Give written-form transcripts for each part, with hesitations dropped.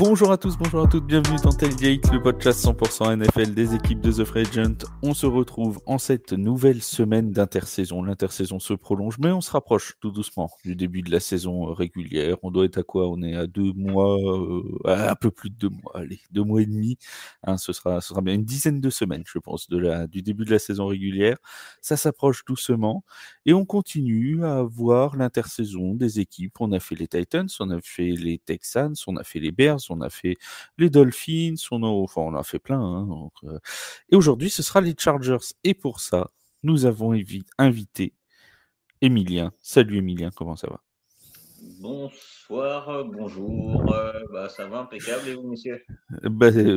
Bonjour à tous, bonjour à toutes, bienvenue dans Tailgate, le podcast 100% NFL des équipes de The Free Agent. On se retrouve en cette nouvelle semaine d'intersaison. L'intersaison se prolonge, mais on se rapproche tout doucement du début de la saison régulière. On doit être à quoi? On est à 2 mois, un peu plus de 2 mois, allez, 2 mois et demi. Hein, ce sera bien une dizaine de semaines, je pense, du début de la saison régulière. Ça s'approche doucement et on continue à voir l'intersaison des équipes. On a fait les Titans, on a fait les Texans, on a fait les Bears, on a fait les Dolphins, on a fait plein. Hein, et aujourd'hui, ce sera les Chargers. Et pour ça, nous avons invité Emilien. Salut Emilien, comment ça va? Bonsoir, bonjour, ça va impeccable et vous, monsieur?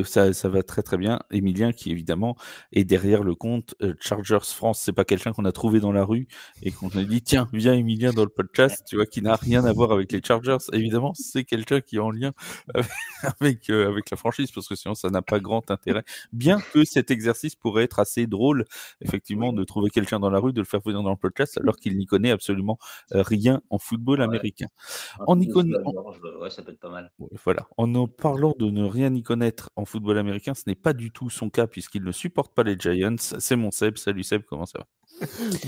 Ça va très très bien. Emilien qui évidemment est derrière le compte Chargers France. C'est pas quelqu'un qu'on a trouvé dans la rue et qu'on a dit tiens viens Emilien dans le podcast, tu vois, qui n'a rien à voir avec les Chargers. Évidemment c'est quelqu'un qui est en lien avec la franchise parce que sinon ça n'a pas grand intérêt. Bien que cet exercice pourrait être assez drôle effectivement Oui, de trouver quelqu'un dans la rue, de le faire venir dans le podcast alors qu'il n'y connaît absolument rien en football ouais, américain. un En coup y de sous conna- la gorge, ouais, ça peut être pas mal. Ouais, voilà. En parlant de ne rien y connaître en football américain, ce n'est pas du tout son cas puisqu'il ne supporte pas les Giants. C'est mon Seb. Salut Seb, comment ça va?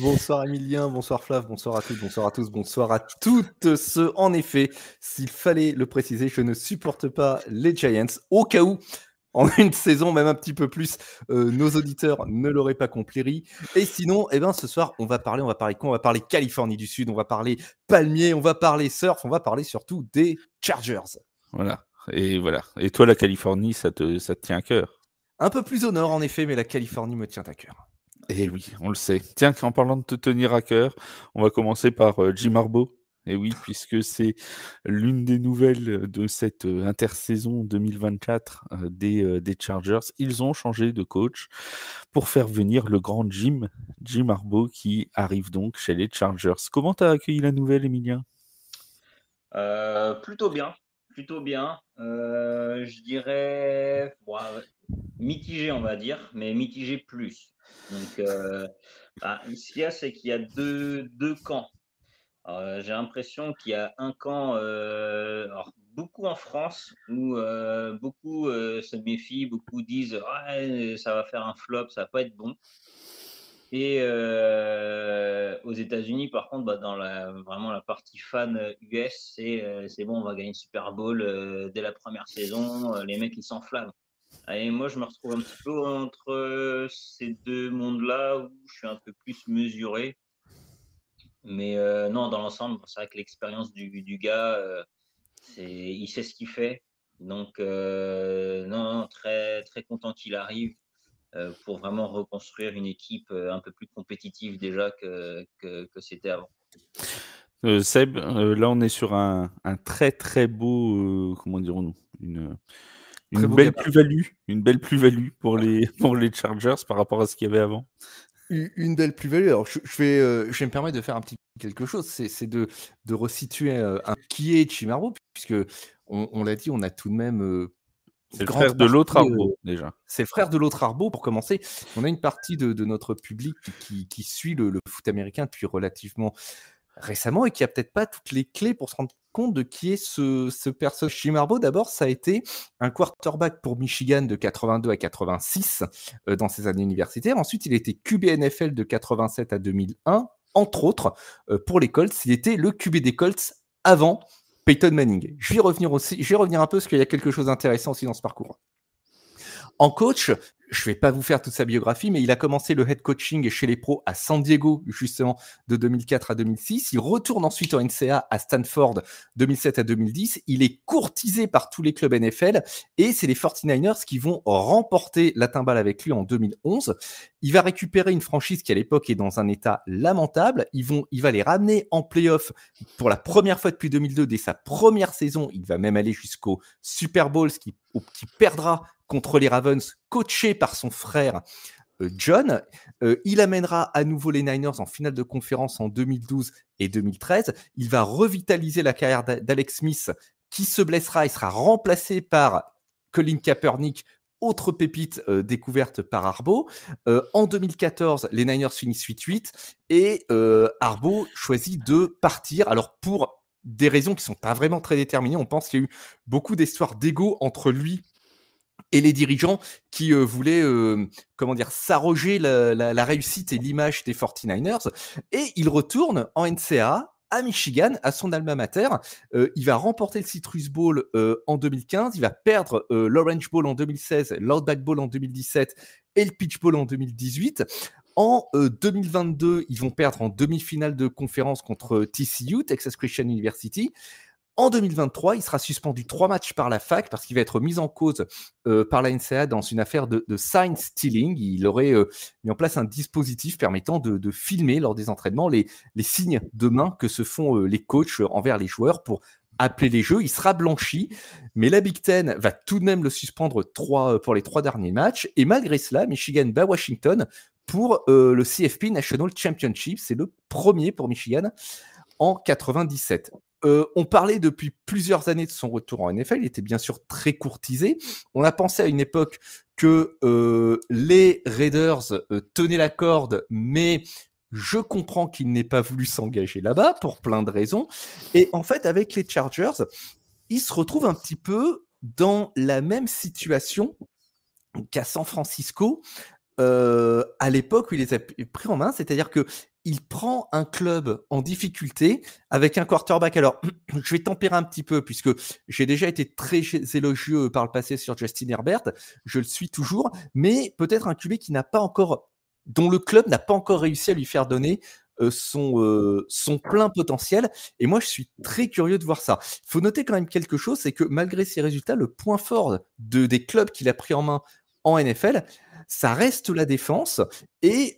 Bonsoir Emilien, bonsoir Flav, bonsoir à toutes, bonsoir à tous, bonsoir à toutes ceux. En effet, s'il fallait le préciser, je ne supporte pas les Giants. Au cas où, en une saison, même un petit peu plus, nos auditeurs ne l'auraient pas compris. Et sinon, ce soir, on va parler quoi? On va parler Californie du Sud, on va parler palmier, on va parler surf, on va parler surtout des Chargers. Voilà. Et voilà. Et toi, la Californie, ça te tient à cœur? Un peu plus au nord, en effet, mais la Californie me tient à cœur. Eh oui, on le sait. Tiens, en parlant de te tenir à cœur, on va commencer par Jim Harbaugh. Et oui, puisque c'est l'une des nouvelles de cette intersaison 2024 des Chargers. Ils ont changé de coach pour faire venir le grand Jim Harbaugh, qui arrive donc chez les Chargers. Comment t'as accueilli la nouvelle, Emilien? Plutôt bien, plutôt bien. Je dirais mitigé, on va dire, mais mitigé plus. Donc, ce qu'il y a, c'est qu'il y a deux camps. J'ai l'impression qu'il y a un camp, alors beaucoup en France où beaucoup se méfient, beaucoup disent ouais, ça va faire un flop, ça va pas être bon. Et aux États-Unis, par contre, dans vraiment la partie fan US, c'est bon, on va gagner le Super Bowl dès la première saison. Les mecs, ils s'enflamment. Et moi, je me retrouve un petit peu entre ces deux mondes-là où je suis un peu plus mesuré. Mais non, dans l'ensemble, c'est vrai que l'expérience du gars, il sait ce qu'il fait. Donc, non, très, très content qu'il arrive pour vraiment reconstruire une équipe un peu plus compétitive déjà que c'était avant. Seb, là on est sur un très très beau, comment dirons-nous, Très une beau belle gamin. plus-value pour les Chargers par rapport à ce qu'il y avait avant. Une belle plus-value. Alors, je vais me permettre de faire un petit quelque chose, c'est de resituer qui est Jim Harbaugh, puisque on l'a dit, on a tout de même C'est une le frère grande de l'autre partie. Harbaugh déjà. C'est le frère de l'autre Harbaugh, pour commencer. On a une partie de notre public qui suit le foot américain depuis relativement récemment et qui a peut-être pas toutes les clés pour se rendre compte de qui est ce personnage. Jim Harbaugh, d'abord, ça a été un quarterback pour Michigan de 82 à 86 dans ses années universitaires. Ensuite, il était QB NFL de 87 à 2001, entre autres, pour les Colts. Il était le QB des Colts avant Peyton Manning. Je vais revenir un peu parce qu'il y a quelque chose d'intéressant aussi dans ce parcours. En coach, je vais pas vous faire toute sa biographie, mais il a commencé le head coaching chez les pros à San Diego, justement, de 2004 à 2006. Il retourne ensuite en NCAA à Stanford 2007 à 2010. Il est courtisé par tous les clubs NFL et c'est les 49ers qui vont remporter la timbale avec lui en 2011. Il va récupérer une franchise qui, à l'époque, est dans un état lamentable. Il va les ramener en playoff pour la première fois depuis 2002, dès sa première saison. Il va même aller jusqu'au Super Bowl, qui perdra contre les Ravens, coaché par son frère John. Il amènera à nouveau les Niners en finale de conférence en 2012 et 2013. Il va revitaliser la carrière d'Alex Smith, qui se blessera et sera remplacé par Colin Kaepernick, autre pépite découverte par Harbaugh. En 2014, les Niners finissent 8-8 et Harbaugh choisit de partir. Alors, pour des raisons qui ne sont pas vraiment très déterminées. On pense qu'il y a eu beaucoup d'histoires d'ego entre lui et les dirigeants qui voulaient s'arroger la réussite et l'image des 49ers. Et il retourne en NCAA à Michigan, à son alma mater. Il va remporter le Citrus Bowl en 2015. Il va perdre l'Orange Bowl en 2016, l'Outback Bowl en 2017 et le Peach Bowl en 2018. En 2022, ils vont perdre en demi-finale de conférence contre TCU, Texas Christian University. En 2023, il sera suspendu 3 matchs par la fac parce qu'il va être mis en cause par la NCAA dans une affaire de sign stealing. Il aurait mis en place un dispositif permettant de filmer lors des entraînements les signes de main que se font les coachs envers les joueurs pour appeler les jeux. Il sera blanchi, mais la Big Ten va tout de même le suspendre pour les 3 derniers matchs. Et malgré cela, Michigan bat Washington pour le CFP National Championship. C'est le premier pour Michigan en 97. On parlait depuis plusieurs années de son retour en NFL. Il était bien sûr très courtisé. On a pensé à une époque que les Raiders tenaient la corde, mais je comprends qu'il n'ait pas voulu s'engager là-bas pour plein de raisons. Et en fait, avec les Chargers, il se retrouve un petit peu dans la même situation qu'à San Francisco à l'époque où il les a pris en main, c'est-à-dire que il prend un club en difficulté avec un quarterback. Alors, je vais tempérer un petit peu puisque j'ai déjà été très élogieux par le passé sur Justin Herbert. Je le suis toujours, mais peut-être un QB dont le club n'a pas encore réussi à lui faire donner son plein potentiel. Et moi, je suis très curieux de voir ça. Il faut noter quand même quelque chose, c'est que malgré ses résultats, le point fort des clubs qu'il a pris en main en NFL, ça reste la défense. Et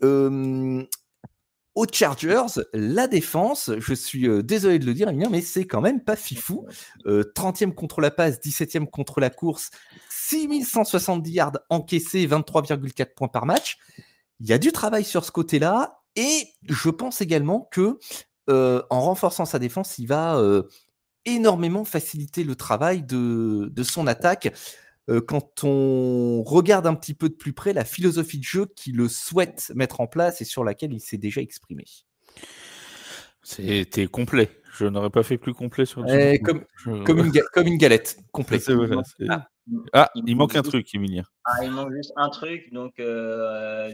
aux Chargers, la défense, je suis désolé de le dire, mais c'est quand même pas fifou. 30e contre la passe, 17e contre la course, 6170 yards encaissés, 23,4 points par match. Il y a du travail sur ce côté-là. Et je pense également que en renforçant sa défense, il va énormément faciliter le travail de son attaque. Quand on regarde un petit peu de plus près la philosophie de jeu qu'il le souhaite mettre en place et sur laquelle il s'est déjà exprimé. C'était complet. Je n'aurais pas fait plus complet sur comme une galette, complet. C'est vrai, il manque un truc, Emilien. Il manque juste un truc. Donc,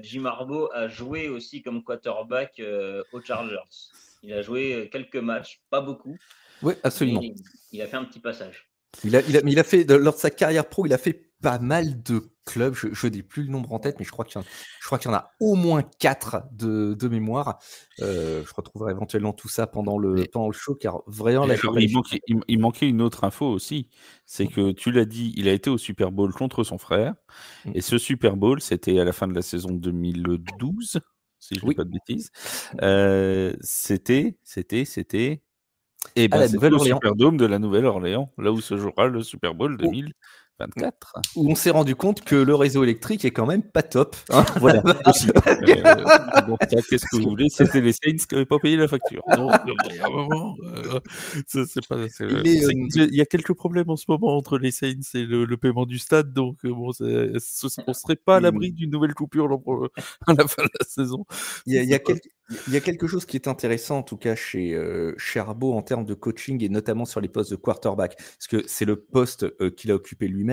Jim Harbaugh a joué aussi comme quarterback aux Chargers. Il a joué quelques matchs, pas beaucoup. Oui, absolument. Il a fait un petit passage. Il a fait, lors de sa carrière pro, il a fait pas mal de clubs. Je n'ai plus le nombre en tête, mais je crois qu'il y en a au moins 4 de mémoire. Je retrouverai éventuellement tout ça pendant le show, car vraiment... Il manquait une autre info aussi. C'est que, tu l'as dit, il a été au Super Bowl contre son frère. Et ce Super Bowl, c'était à la fin de la saison 2012, si je ne dis pas de bêtises. C'était... Et ben, c'est le Superdome de la Nouvelle-Orléans, là où se jouera le Super Bowl 2024. Où on s'est rendu compte que le réseau électrique est quand même pas top. Hein, voilà. Qu'est-ce que vous voulez? C'était les Saints qui n'avaient pas payé la facture. Donc, il y a quelques problèmes en ce moment entre les Saints et le paiement du stade, donc on ne serait pas à l'abri d'une nouvelle coupure à la fin de la saison. Il y a quelque chose qui est intéressant, en tout cas chez Harbaugh en termes de coaching et notamment sur les postes de quarterback, parce que c'est le poste qu'il a occupé lui-même.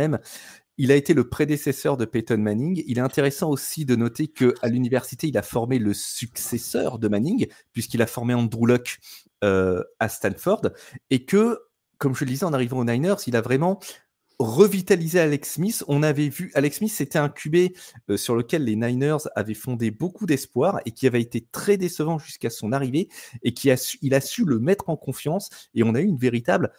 Il a été le prédécesseur de Peyton Manning. Il est intéressant aussi de noter qu'à l'université, il a formé le successeur de Manning, puisqu'il a formé Andrew Luck à Stanford, et que, comme je le disais en arrivant aux Niners, il a vraiment revitaliser Alex Smith. On avait vu, Alex Smith, c'était un QB sur lequel les Niners avaient fondé beaucoup d'espoir et qui avait été très décevant jusqu'à son arrivée et il a su le mettre en confiance et on a eu une véritable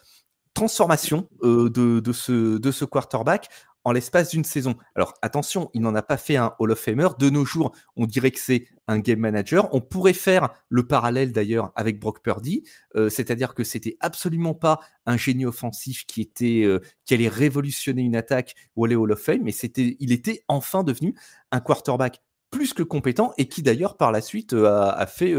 transformation de ce quarterback en l'espace d'une saison. Alors attention, il n'en a pas fait un Hall of Famer. De nos jours, on dirait que c'est un game manager. On pourrait faire le parallèle d'ailleurs avec Brock Purdy, c'est-à-dire que c'était absolument pas un génie offensif qui allait révolutionner une attaque ou aller au Hall of Fame, mais il était enfin devenu un quarterback plus que compétent et qui d'ailleurs par la suite a fait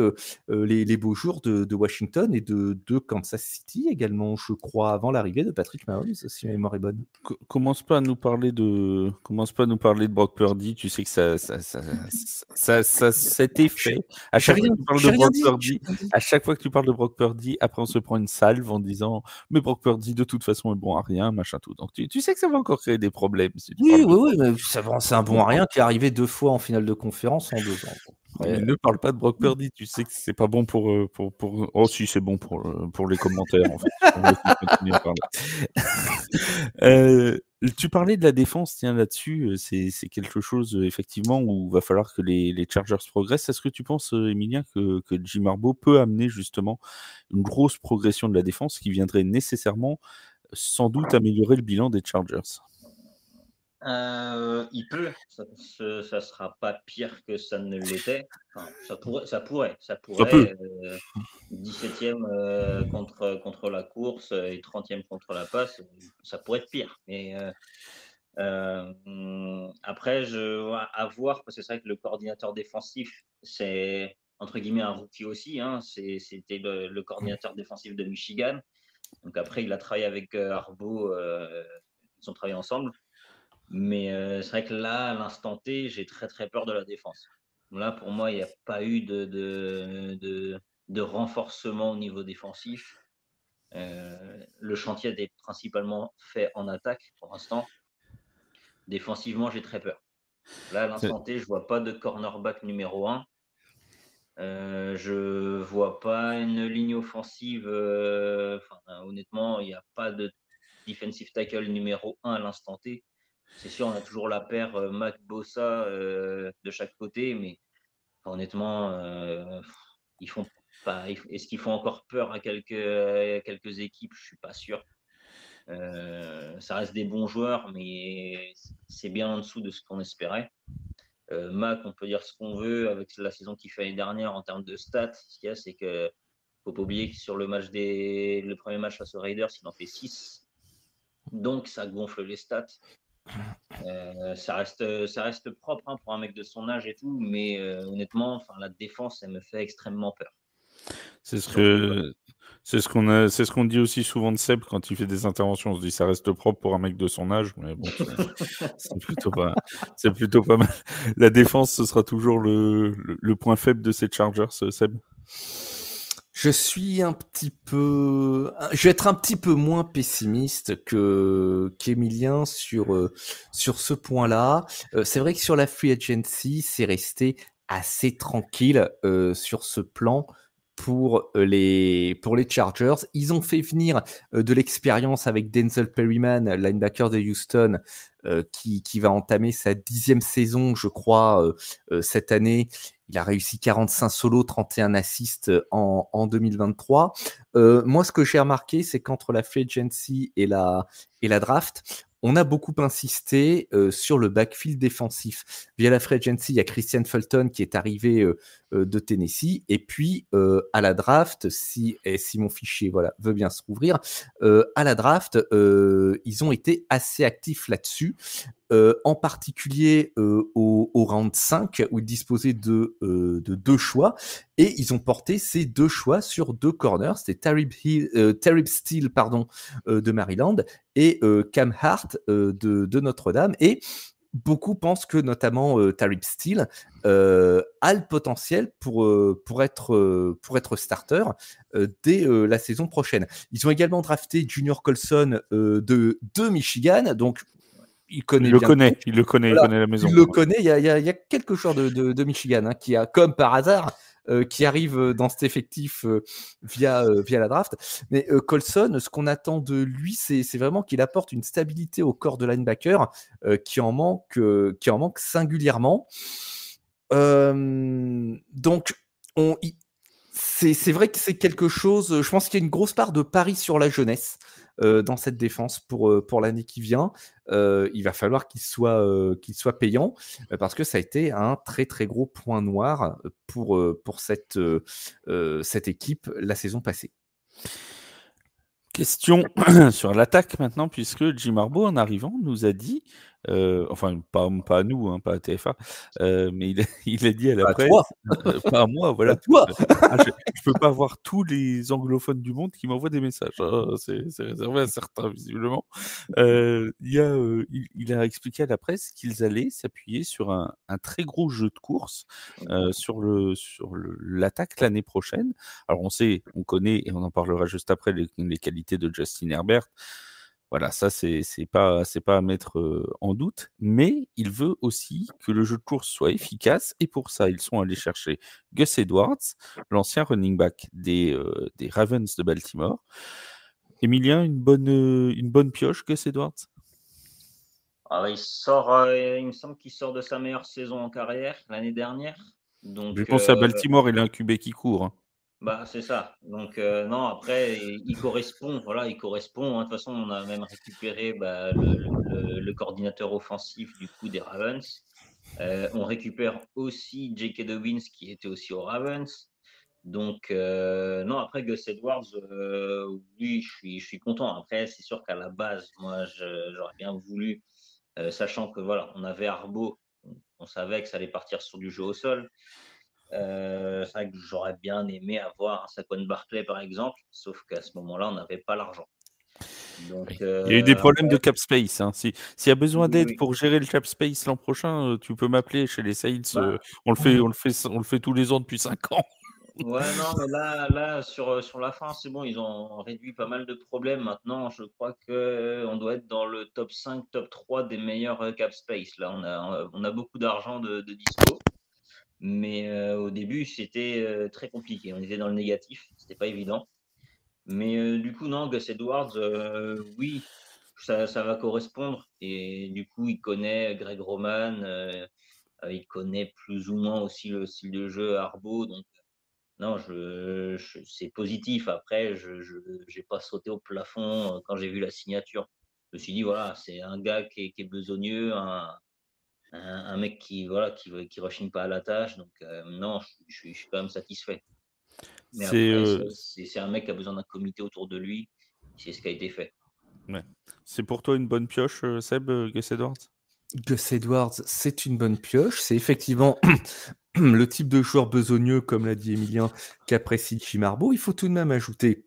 les beaux jours de Washington et de Kansas City également, je crois, avant l'arrivée de Patrick Mahomes, si ma mémoire est bonne. Commence pas à nous parler de Brock Purdy. Tu sais que ça s'était fait. À chaque fois que tu parles de Brock Purdy, après on se prend une salve en disant mais Brock Purdy de toute façon est bon à rien, machin tout. Donc tu sais que ça va encore créer des problèmes. Si tu oui, mais c'est un bon à rien qui est arrivé 2 fois en finale de conférence en 2 ans. Mais ne parle pas de Brock Purdy, tu sais que c'est pas bon pour... Oh si, c'est bon pour les commentaires, en fait. On va continuer à parler. Tu parlais de la défense, tiens, là-dessus, c'est quelque chose, effectivement, où il va falloir que les Chargers progressent. Est-ce que tu penses, Emilien, que Jim Harbaugh peut amener, justement, une grosse progression de la défense qui viendrait nécessairement, sans doute, améliorer le bilan des Chargers? Il peut, ça sera pas pire que ça ne l'était. Enfin, ça pourrait. 17e contre la course et 30e contre la passe, ça pourrait être pire. Mais après, à voir, parce que c'est vrai que le coordinateur défensif, c'est entre guillemets un rookie aussi. Hein, c'était le coordinateur défensif de Michigan. Donc après, il a travaillé avec Harbaugh, ils ont travaillé ensemble. Mais c'est vrai que là, à l'instant T, j'ai très très peur de la défense. Là, pour moi, il n'y a pas eu de renforcement au niveau défensif. Le chantier est principalement fait en attaque pour l'instant. Défensivement, j'ai très peur. Là, à l'instant T, je ne vois pas de cornerback numéro 1. Je ne vois pas une ligne offensive. Honnêtement, il n'y a pas de defensive tackle numéro 1 à l'instant T. C'est sûr, on a toujours la paire Mac Bossa de chaque côté, mais honnêtement, ils font pas. Est-ce qu'ils font encore peur à quelques équipes? Je suis pas sûr. Ça reste des bons joueurs, mais c'est bien en dessous de ce qu'on espérait. Mac, on peut dire ce qu'on veut avec la saison qu'il fait l'année dernière en termes de stats. Ce qu'il y a, c'est que faut pas oublier que sur le premier match face aux Raiders, il en fait 6. Donc ça gonfle les stats. Ça reste propre pour un mec de son âge et tout, mais honnêtement, la défense, elle me fait extrêmement peur. C'est ce qu'on dit aussi souvent de Seb quand il fait des interventions. On se dit ça reste propre pour un mec de son âge, mais bon, c'est plutôt pas mal. La défense, ce sera toujours le point faible de ces Chargers, Seb. Je vais être un petit peu moins pessimiste qu'Emilien sur ce point-là. C'est vrai que sur la free agency, c'est resté assez tranquille sur ce plan pour les Chargers. Ils ont fait venir de l'expérience avec Denzel Perryman, linebacker de Houston, qui va entamer sa 10e saison, je crois, cette année. Il a réussi 45 solos, 31 assists en 2023. Moi, ce que j'ai remarqué, c'est qu'entre la free agency et la draft, on a beaucoup insisté sur le backfield défensif. Via la free agency, il y a Christian Fulton qui est arrivé de Tennessee. Et puis, à la draft, si mon fichier veut bien se rouvrir, à la draft, ils ont été assez actifs là-dessus. En particulier au round 5 où ils disposaient de 2 choix et ils ont porté ces 2 choix sur 2 corners, c'était Terry Steele de Maryland et Cam Hart de Notre-Dame, et beaucoup pensent que notamment Terry Steele a le potentiel pour être starter dès la saison prochaine. Ils ont également drafté Junior Colson de Michigan, donc il le connaît la maison. Il le connaît. Il y a quelques joueurs de Michigan qui a, comme par hasard, qui arrivent dans cet effectif via la draft. Mais Colson, ce qu'on attend de lui, c'est vraiment qu'il apporte une stabilité au corps de linebacker qui en manque singulièrement. Donc, c'est vrai que c'est quelque chose. Je pense qu'il y a une grosse part de pari sur la jeunesse dans cette défense pour l'année qui vient. Il va falloir qu'il soit payant parce que ça a été un très très gros point noir pour cette équipe la saison passée. Question sur l'attaque maintenant, puisque Jim Harbaugh, en arrivant, nous a dit Enfin, pas à nous, hein, pas à TF1, mais il a dit à la Pas à presse, toi. pas à moi, Pas voilà. à toi. Je peux pas avoir tous les anglophones du monde qui m'envoient des messages. C'est réservé à certains, visiblement. Il a expliqué à la presse qu'ils allaient s'appuyer sur un très gros jeu de course sur l'attaque l'année prochaine. Alors on connaît, et on en parlera juste après, les qualités de Justin Herbert. Voilà, ça c'est pas à mettre en doute, mais il veut aussi que le jeu de course soit efficace, et pour ça ils sont allés chercher Gus Edwards, l'ancien running back des Ravens de Baltimore. Emilien, une bonne pioche, Gus Edwards? Il me semble qu'il sort de sa meilleure saison en carrière l'année dernière. Donc, Je pense à Baltimore, il a un QB qui court. Hein. C'est ça. Donc, non, après, il correspond. Voilà, il correspond. Hein. De toute façon, on a même récupéré le coordinateur offensif du coup des Ravens. On récupère aussi J.K. Dobbins qui était aussi aux Ravens. Donc, non, après Gus Edwards, oui, je suis content. Après, c'est sûr qu'à la base, moi, j'aurais bien voulu, sachant que voilà, on avait Arbo, on savait que ça allait partir sur du jeu au sol. C'est vrai que j'aurais bien aimé avoir un Saquon Barkley, par exemple, sauf qu'à ce moment-là, on n'avait pas l'argent. Donc, il y a eu des problèmes de cap space. Hein. S'il y a besoin d'aide pour gérer le cap space l'an prochain, tu peux m'appeler chez les Saints. On le fait tous les ans depuis 5 ans. Ouais, non, mais là sur la fin, c'est bon, ils ont réduit pas mal de problèmes. Maintenant, je crois qu'on doit être dans le top 5, top 3 des meilleurs cap space. Là, on a beaucoup d'argent de dispo. Mais au début, c'était très compliqué. On était dans le négatif, c'était pas évident. Mais du coup, non, Gus Edwards, oui, ça va correspondre. Et du coup, il connaît Greg Roman, il connaît plus ou moins aussi le style de jeu Arbo. Donc, non, c'est positif. Après, je n'ai pas sauté au plafond quand j'ai vu la signature. Je me suis dit, voilà, c'est un gars qui est besogneux, un mec qui rechigne pas à la tâche. Donc, non, je suis quand même satisfait. Mais après, c'est un mec qui a besoin d'un comité autour de lui. C'est ce qui a été fait. Ouais. C'est pour toi une bonne pioche, Seb, Gus Edwards? Gus Edwards, c'est une bonne pioche. C'est effectivement le type de joueur besogneux, comme l'a dit Emilien, qu'apprécie Jim Harbaugh. Il faut tout de même ajouter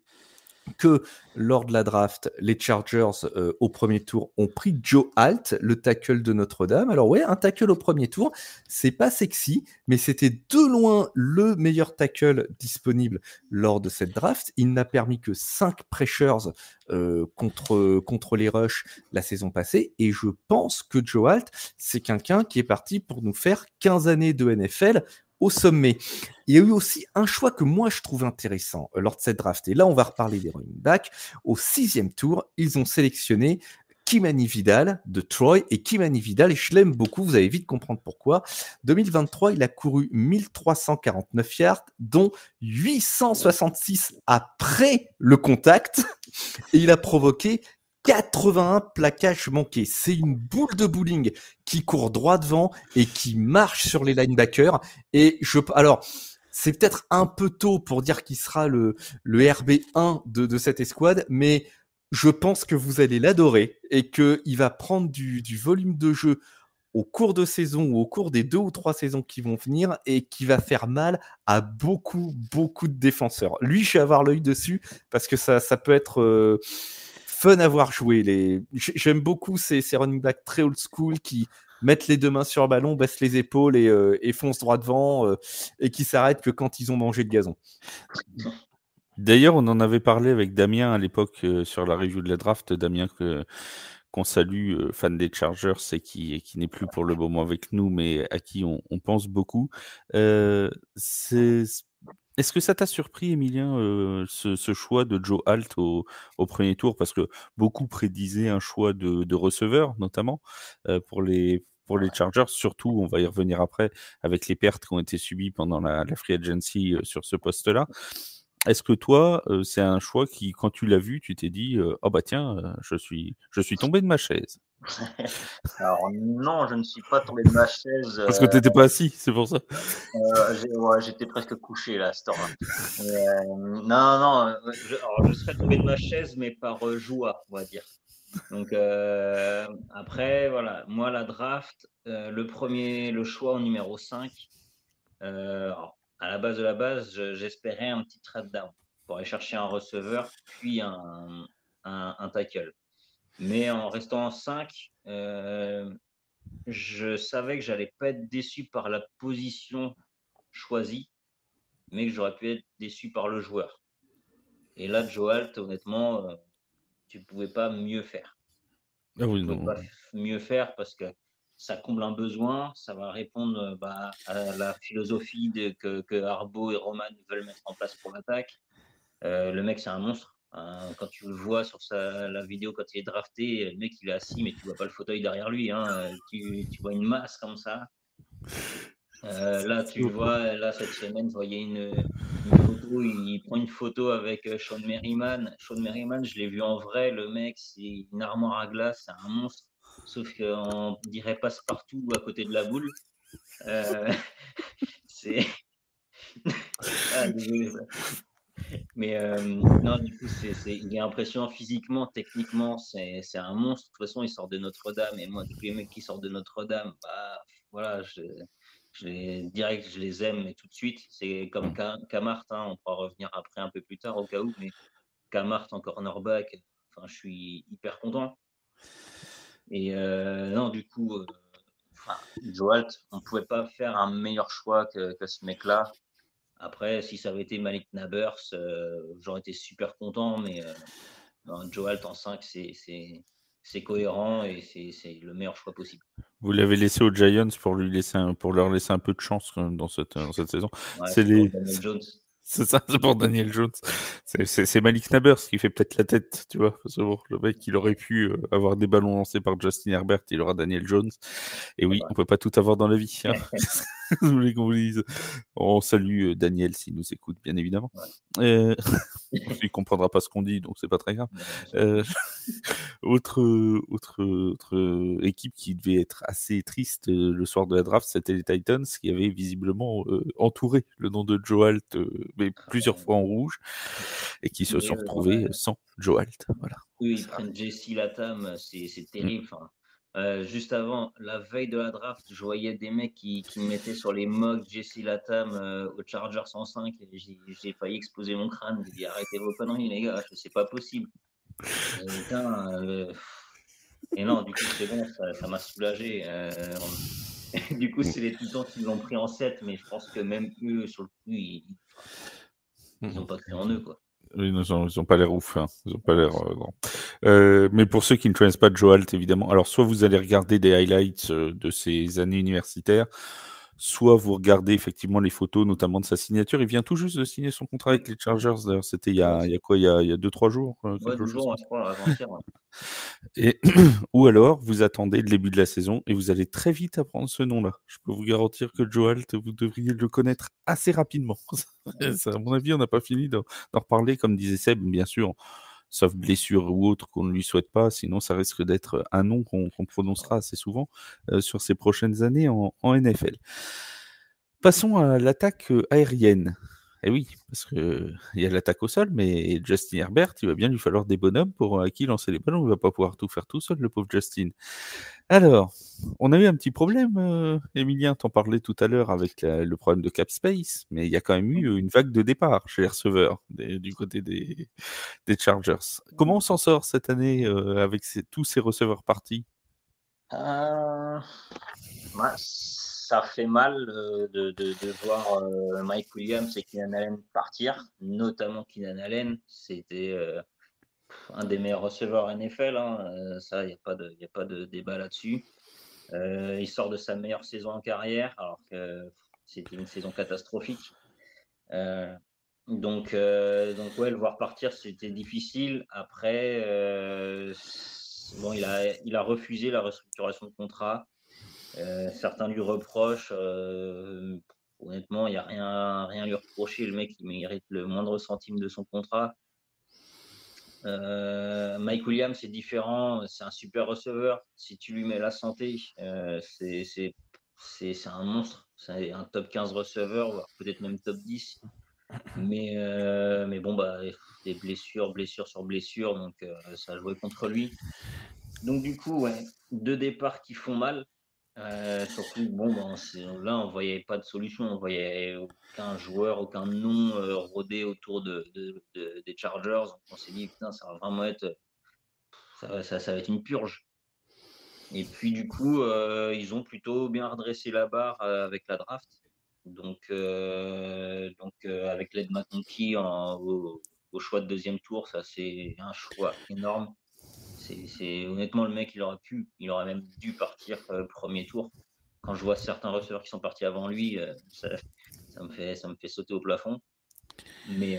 que lors de la draft, les Chargers au premier tour ont pris Joe Alt, le tackle de Notre-Dame. Alors ouais, un tackle au premier tour, c'est pas sexy, mais c'était de loin le meilleur tackle disponible lors de cette draft. Il n'a permis que 5 pressures contre les rushs la saison passée, et je pense que Joe Alt, c'est quelqu'un qui est parti pour nous faire 15 années de NFL au sommet. Il y a eu aussi un choix que moi je trouve intéressant lors de cette draft, et là on va reparler des running backs. Au 6e tour, ils ont sélectionné Kimani Vidal de Troy, et Kimani Vidal, et je l'aime beaucoup, vous allez vite comprendre pourquoi. 2023, il a couru 1349 yards, dont 866 après le contact, et il a provoqué 81 plaquages manqués. C'est une boule de bowling qui court droit devant et qui marche sur les linebackers. Et alors, c'est peut-être un peu tôt pour dire qu'il sera le RB1 de cette escouade, mais je pense que vous allez l'adorer et qu'il va prendre du volume de jeu au cours de saison ou au cours des 2 ou 3 saisons qui vont venir, et qui va faire mal à beaucoup de défenseurs. Lui, je vais avoir l'œil dessus parce que ça peut être fun à voir jouer. J'aime beaucoup ces running backs très old school qui mettent les 2 mains sur le ballon, baissent les épaules et foncent droit devant, et qui s'arrêtent que quand ils ont mangé le gazon. D'ailleurs, on en avait parlé avec Damien à l'époque sur la review de la draft. Damien qu'on salue, fan des Chargers, et qui n'est plus pour le moment avec nous, mais à qui on pense beaucoup. Est-ce que ça t'a surpris, Emilien, ce choix de Joe Alt au premier tour? Parce que beaucoup prédisaient un choix de receveur, notamment, pour les Chargers. Surtout, on va y revenir après, avec les pertes qui ont été subies pendant la free agency sur ce poste-là. Est-ce que toi, c'est un choix qui, quand tu l'as vu, tu t'es dit « Oh bah tiens, je suis tombé de ma chaise ». Alors non, je ne suis pas tombé de ma chaise. Parce que tu n'étais pas assis, c'est pour ça. J'étais presque couché là, à ce temps-là. Non, je serais tombé de ma chaise, mais par joie, on va dire. Donc après, voilà, moi la draft, le choix au numéro 5, alors, à la base de la base, j'espérais un petit trade down pour aller chercher un receveur, puis un tackle. Mais en restant en 5, je savais que j'allais pas être déçu par la position choisie, mais que j'aurais pu être déçu par le joueur. Et là, Joe Alt, honnêtement, tu pouvais pas mieux faire. Ah oui, Tu pouvais non. pas mieux faire parce que ça comble un besoin, ça va répondre à la philosophie que Harbaugh et Roman veulent mettre en place pour l'attaque. Le mec, c'est un monstre. Quand tu le vois sur la vidéo quand il est drafté, le mec il est assis, mais tu vois pas le fauteuil derrière lui. Tu vois une masse comme ça. Là, tu le vois, là, cette semaine, je voyais une photo, il prend une photo avec Sean Merriman. Sean Merriman, je l'ai vu en vrai, le mec, c'est une armoire à glace, c'est un monstre. Sauf qu'on dirait passe-partout à côté de la boule. Euh, c'est. Ah, désolé. Mais non, du coup, il est impressionnant physiquement, techniquement, c'est un monstre. De toute façon, il sort de Notre-Dame. Et moi, tous les mecs qui sortent de Notre-Dame, bah, voilà, direct, je les aime, mais tout de suite. C'est comme Camart, hein, on pourra revenir après un peu plus tard au cas où, mais Camart en cornerback, enfin, je suis hyper content. Et non, du coup, Joe Alt, on ne pouvait pas faire un meilleur choix que ce mec-là. Après, si ça avait été Malik Nabers, j'aurais été super content, mais Joe Alt en 5, c'est cohérent et c'est le meilleur choix possible. Vous l'avez laissé aux Giants pour leur laisser un peu de chance quand même dans cette saison. Ouais, C'est pour Daniel Jones. C'est ça, c'est pour Daniel Jones. C'est Malik Nabers qui fait peut-être la tête, tu vois. C'est bon, le mec, il aurait pu avoir des ballons lancés par Justin Herbert, il aura Daniel Jones. Et oui, on peut pas tout avoir dans la vie. Hein. Vous voulez qu'on vous dise. On salue Daniel s'il nous écoute, bien évidemment. Ouais. Il comprendra pas ce qu'on dit, donc c'est pas très grave. Autre équipe qui devait être assez triste le soir de la draft, c'était les Titans, qui avaient visiblement entouré le nom de Joe Alt, mais plusieurs fois en rouge, et qui se sont retrouvés sans Joe Alt. Voilà. Eux, ils prennent Jesse Latham, c'est terrible. Juste avant, la veille de la draft, je voyais des mecs qui mettaient sur les mocks Jesse Latham au Chargers 105 et j'ai failli exploser mon crâne. J'ai dit arrêtez vos conneries, les gars, c'est pas possible. Et non, du coup, c'est bon, ça m'a soulagé. Du coup, c'est les Titans qui l'ont pris en 7, mais je pense que même eux, sur le coup, ils n'ont pas cru en eux, quoi. Ils n'ont pas l'air ouf. Hein. Ils ont pas l'air. Mais pour ceux qui ne connaissent pas Joe Alt, évidemment, alors soit vous allez regarder des highlights de ses années universitaires, soit vous regardez effectivement les photos, notamment de sa signature. Il vient tout juste de signer son contrat avec les Chargers. D'ailleurs, c'était il y a quoi, il y a 2-3 jours. Ouais, 2 jours, je crois, avant-hier. Ouais. Et ou alors vous attendez le début de la saison et vous allez très vite apprendre ce nom-là. Je peux vous garantir que Joe Alt, vous devriez le connaître assez rapidement. Ça, à mon avis, on n'a pas fini d'en reparler, comme disait Seb, bien sûr, sauf blessure ou autre qu'on ne lui souhaite pas. Sinon, ça risque d'être un nom qu'on prononcera assez souvent sur ces prochaines années en NFL. Passons à l'attaque aérienne. Eh oui, parce qu'il y a l'attaque au sol, mais Justin Herbert, il va bien lui falloir des bonhommes pour à qui lancer les ballons. Il ne va pas pouvoir tout faire tout seul, le pauvre Justin. Alors, on a eu un petit problème, Emilien, t'en parlais tout à l'heure avec le problème de cap space, mais il y a quand même eu une vague de départ chez les receveurs du côté des Chargers. Comment on s'en sort cette année avec tous ces receveurs partis? Ça fait mal de voir Mike Williams et Keenan Allen partir, notamment Keenan Allen. C'était un des meilleurs receveurs NFL. Hein. Ça, il n'y a pas de débat là-dessus. Il sort de sa meilleure saison en carrière, alors que c'était une saison catastrophique. Donc ouais, le voir partir, c'était difficile. Après, bon, il a refusé la restructuration de contrat. Certains lui reprochent. Honnêtement, il n'y a rien à lui reprocher. Le mec, il mérite le moindre centime de son contrat. Mike Williams, c'est différent. C'est un super receveur. Si tu lui mets la santé, c'est un monstre. C'est un top 15 receveur, voire peut-être même top 10. Mais bon, des blessures sur blessures, donc ça a joué contre lui. Donc du coup, ouais, 2 départs qui font mal. Surtout, bon, là, on voyait pas de solution. On voyait aucun joueur, aucun nom rôder autour des Chargers. Donc on s'est dit, putain, ça va vraiment être, ça va être une purge. Et puis du coup, ils ont plutôt bien redressé la barre avec la draft. Donc avec l'aide McConkey au choix de deuxième tour, ça c'est un choix énorme. Honnêtement, le mec, il aurait même dû partir premier tour. Quand je vois certains receveurs qui sont partis avant lui, ça me fait sauter au plafond. Mais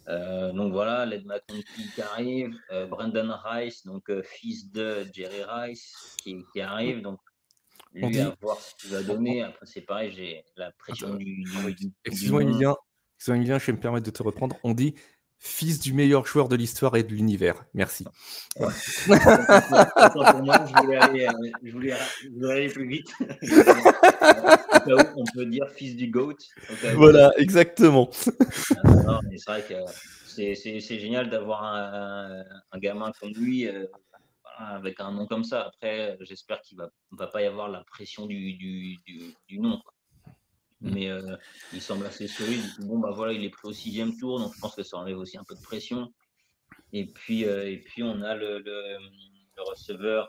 donc voilà, l'aide McConkey qui arrive, Brandon Rice, donc fils de Jerry Rice, qui arrive. Donc lui, à voir ce qu'il va donner. Après, c'est pareil, j'ai la pression Excuse-moi, Emilien, je vais me permettre de te reprendre. On dit fils du meilleur joueur de l'histoire et de l'univers. Merci. Ouais. Pour moi, je voulais aller plus vite. On peut dire fils du GOAT. Voilà, exactement. Non, mais c'est vrai que c'est génial d'avoir un gamin comme lui avec un nom comme ça. Après, j'espère qu'il va pas y avoir la pression du nom, quoi. Mais il semble assez solide. Bon, voilà, il est pris au 6e tour, donc je pense que ça enlève aussi un peu de pression. Et puis on a le receveur,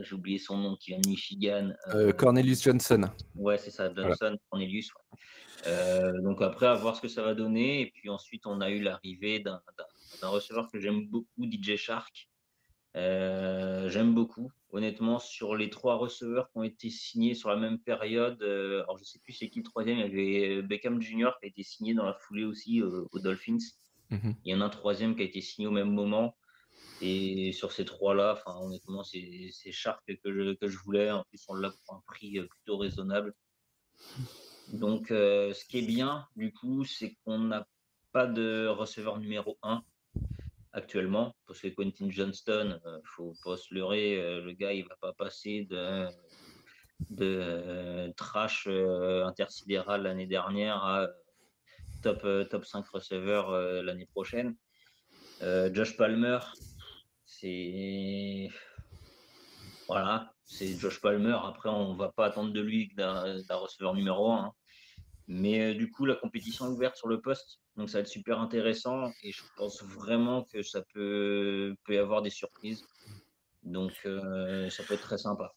j'ai oublié son nom, qui vient de Michigan. Cornelius Johnson. Ouais, c'est ça, Johnson, voilà. Cornelius. Donc après, à voir ce que ça va donner. Et puis ensuite, on a eu l'arrivée d'un receveur que j'aime beaucoup, DJ Shark. J'aime beaucoup. Honnêtement, sur les 3 receveurs qui ont été signés sur la même période, alors je ne sais plus c'est qui le troisième, il y avait Beckham Jr. qui a été signé dans la foulée aussi aux Dolphins. Il y en a un troisième qui a été signé au même moment. Et sur ces 3-là, honnêtement, c'est Shark que je voulais. En plus, on l'a pour un prix plutôt raisonnable. Donc, ce qui est bien, du coup, c'est qu'on n'a pas de receveur numéro 1 actuellement, parce que Quentin Johnston, faut pas se leurrer, le gars, il va pas passer de trash intersidéral l'année dernière à top 5 receveur l'année prochaine. Josh Palmer, c'est Josh Palmer. Après, on va pas attendre de lui d'un receveur numéro 1. Mais du coup, la compétition est ouverte sur le poste, donc ça va être super intéressant et je pense vraiment que ça peut y avoir des surprises. Donc ça peut être très sympa.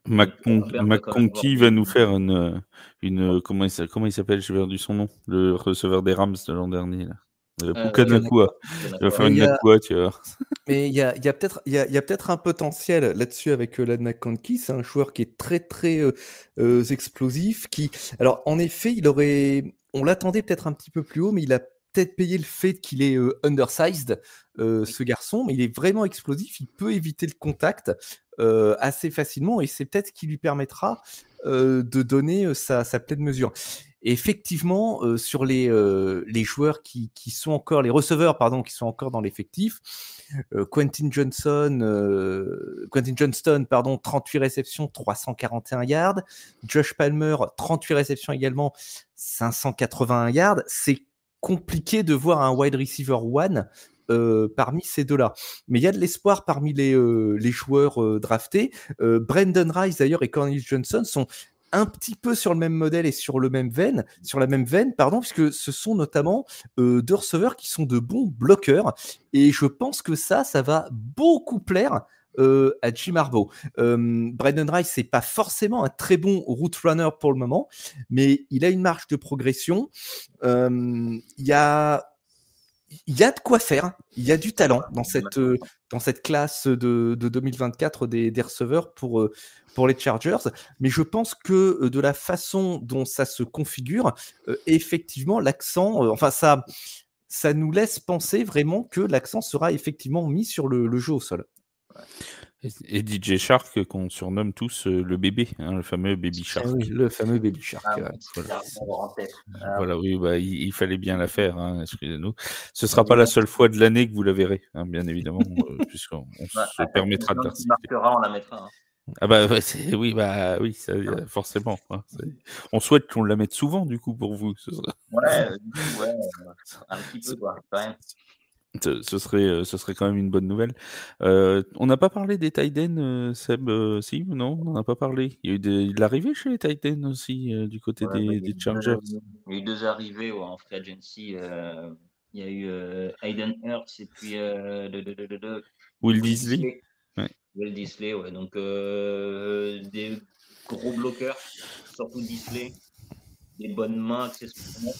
McConkey va nous faire une comment il s'appelle, j'ai perdu son nom, le receveur des Rams de l'an dernier là. Pukanacua. Il va faire une Nakua, tu vois. Mais il y a peut-être un potentiel là-dessus avec Ladd McConkey. C'est un joueur qui est très très explosif. Alors en effet, on l'attendait peut-être un petit peu plus haut, mais il a peut-être payé le fait qu'il est undersized, ce garçon. Mais il est vraiment explosif. Il peut éviter le contact assez facilement, et c'est peut-être ce qui lui permettra de donner sa pleine mesure. Et effectivement, sur les joueurs qui sont encore, les receveurs, qui sont encore dans l'effectif, Quentin Johnston, 38 réceptions, 341 yards. Josh Palmer, 38 réceptions également, 581 yards. C'est compliqué de voir un wide receiver one parmi ces deux-là. Mais il y a de l'espoir parmi les joueurs draftés. Brandon Rice, d'ailleurs, et Cornelius Johnson sont un petit peu sur le même modèle et sur la même veine, puisque ce sont notamment 2 receveurs qui sont de bons bloqueurs. Et je pense que ça va beaucoup plaire à Jim Harbaugh. Brandon Rice, c'est pas forcément un très bon route runner pour le moment, mais il a une marge de progression. Il y a de quoi faire, il y a du talent dans cette classe de 2024 des receveurs pour les Chargers, mais je pense que de la façon dont ça se configure, effectivement, l'accent, ça nous laisse penser vraiment que l'accent sera effectivement mis sur le jeu au sol. Et DJ Shark, qu'on surnomme tous le bébé, le fameux Baby Shark. Oui, le fameux Baby Shark. Voilà, oui, il fallait bien la faire, excusez-nous. Ce ne sera pas la seule fois de l'année que vous la verrez, bien évidemment, puisqu'on se permettra de participer. On la mettra. Ah bah oui, ça, forcément. Hein, on souhaite qu'on la mette souvent du coup pour vous. Ouais, du coup, ouais, un petit peu quoi, quand même. Ce serait quand même une bonne nouvelle. On n'a pas parlé des tight ends, Seb, si? Non, on n'en a pas parlé. Il y a eu de l'arrivée chez les tight ends aussi, du côté Ouais, bah, des Chargers. il y a eu 2 arrivées en free agency. Il y a eu Hayden Hurst et puis Will Will Disley? Disley. Ouais. Will Disley, ouais. Donc des gros bloqueurs, surtout Disley. Des bonnes mains accessoirement.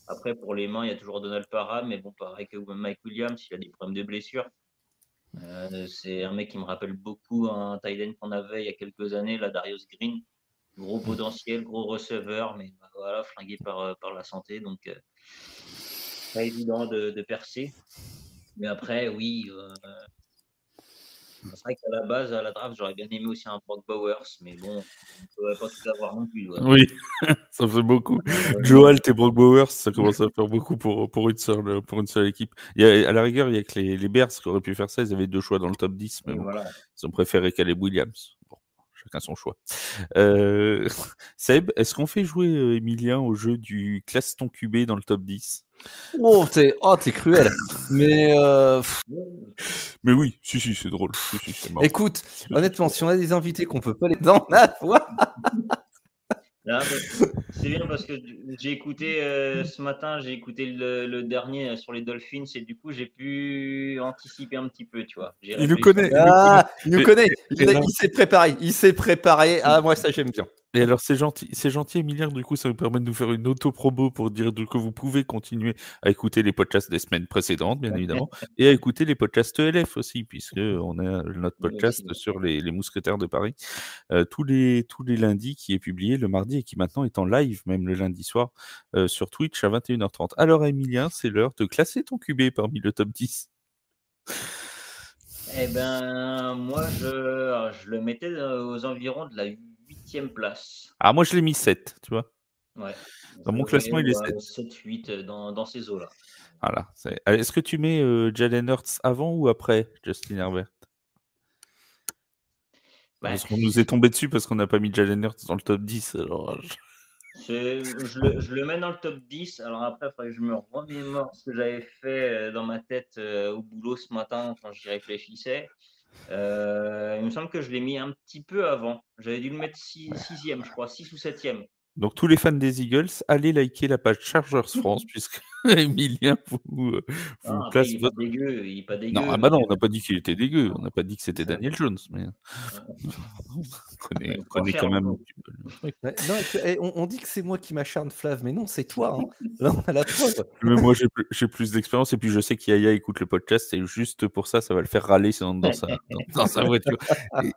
Après, pour les mains, il y a toujours Donald Parham, mais bon, pareil que Mike Williams, il a des problèmes de blessure. C'est un mec qui me rappelle beaucoup un tight end qu'on avait il y a quelques années, là, Darius Green. Gros potentiel, gros receveur, mais bah, voilà, flingué par la santé, donc pas évident de percer. Mais après, oui, c'est vrai qu'à la base, à la draft, j'aurais bien aimé aussi un Brock Bowers, mais bon, on ne pourrait pas tout avoir non plus. Ouais. Oui, ça fait beaucoup. Joe Alt et Brock Bowers, ça commence à faire beaucoup pour une seule équipe. À la rigueur, il y a que les Bears qui auraient pu faire ça. Ils avaient 2 choix dans le top 10, mais Oui, bon, voilà. ils ont préféré Caleb Williams. Bon, chacun son choix. Seb, est-ce qu'on fait jouer Emilien au jeu du classe ton QB dans le top 10? T'es cruel. Mais Mais oui, si, c'est drôle. Si, c'est marrant. écoute, honnêtement, si on a des invités qu'on peut pas les dans la voix. Non, c'est bien parce que j'ai écouté ce matin, j'ai écouté le dernier sur les Dolphins et du coup j'ai pu anticiper un petit peu, tu vois. J'ai Il nous réfléchi. connaît. Il nous connaît. Et là- Il s'est préparé. Il s'est préparé. Ah, moi, ça, j'aime bien. Et alors, c'est gentil, Emilien. Du coup, ça nous permet de nous faire une auto-promo pour dire que vous pouvez continuer à écouter les podcasts des semaines précédentes, bien évidemment, et à écouter les podcasts ELF aussi, puisque on a notre podcast Merci. sur les Mousquetaires de Paris tous les lundis, qui est publié le mardi et qui maintenant est en live, même le lundi soir, sur Twitch à 21h30. Alors, Emilien, c'est l'heure de classer ton QB parmi le top 10. Eh ben, moi je le mettais aux environs de la 8e place. Ah, moi, je l'ai mis 7, tu vois. Ouais. Dans mon classement, il est 7. 7-8 dans ces eaux-là. Voilà. Est-ce que tu mets Jalen Hurts avant ou après Justin Herbert? Bah, Parce qu'on nous est tombé dessus parce qu'on n'a pas mis Jalen Hurts dans le top 10. Alors... je le mets dans le top 10. Alors après, il faudrait que je me remémore ce que j'avais fait dans ma tête au boulot ce matin quand j'y réfléchissais. Il me semble que je l'ai mis un petit peu avant. J'avais dû le mettre 6e, je crois, 6 ou 7e. Donc, tous les fans des Eagles, allez liker la page Chargers France, puisque Emilien vous Après, place il n'est votre... pas dégueu. Il est pas dégueu. Non, non, on n'a pas dit qu'il était dégueu. On n'a pas dit que c'était Daniel Jones. Mais... on connaît quand même un petit peu. Ouais, non, on dit que c'est moi qui m'acharne, Flav, mais non, c'est toi. Hein. Là, on a la preuve. Mais moi, j'ai plus d'expérience et puis je sais qu'Yaya écoute le podcast et juste pour ça va le faire râler dans sa voiture.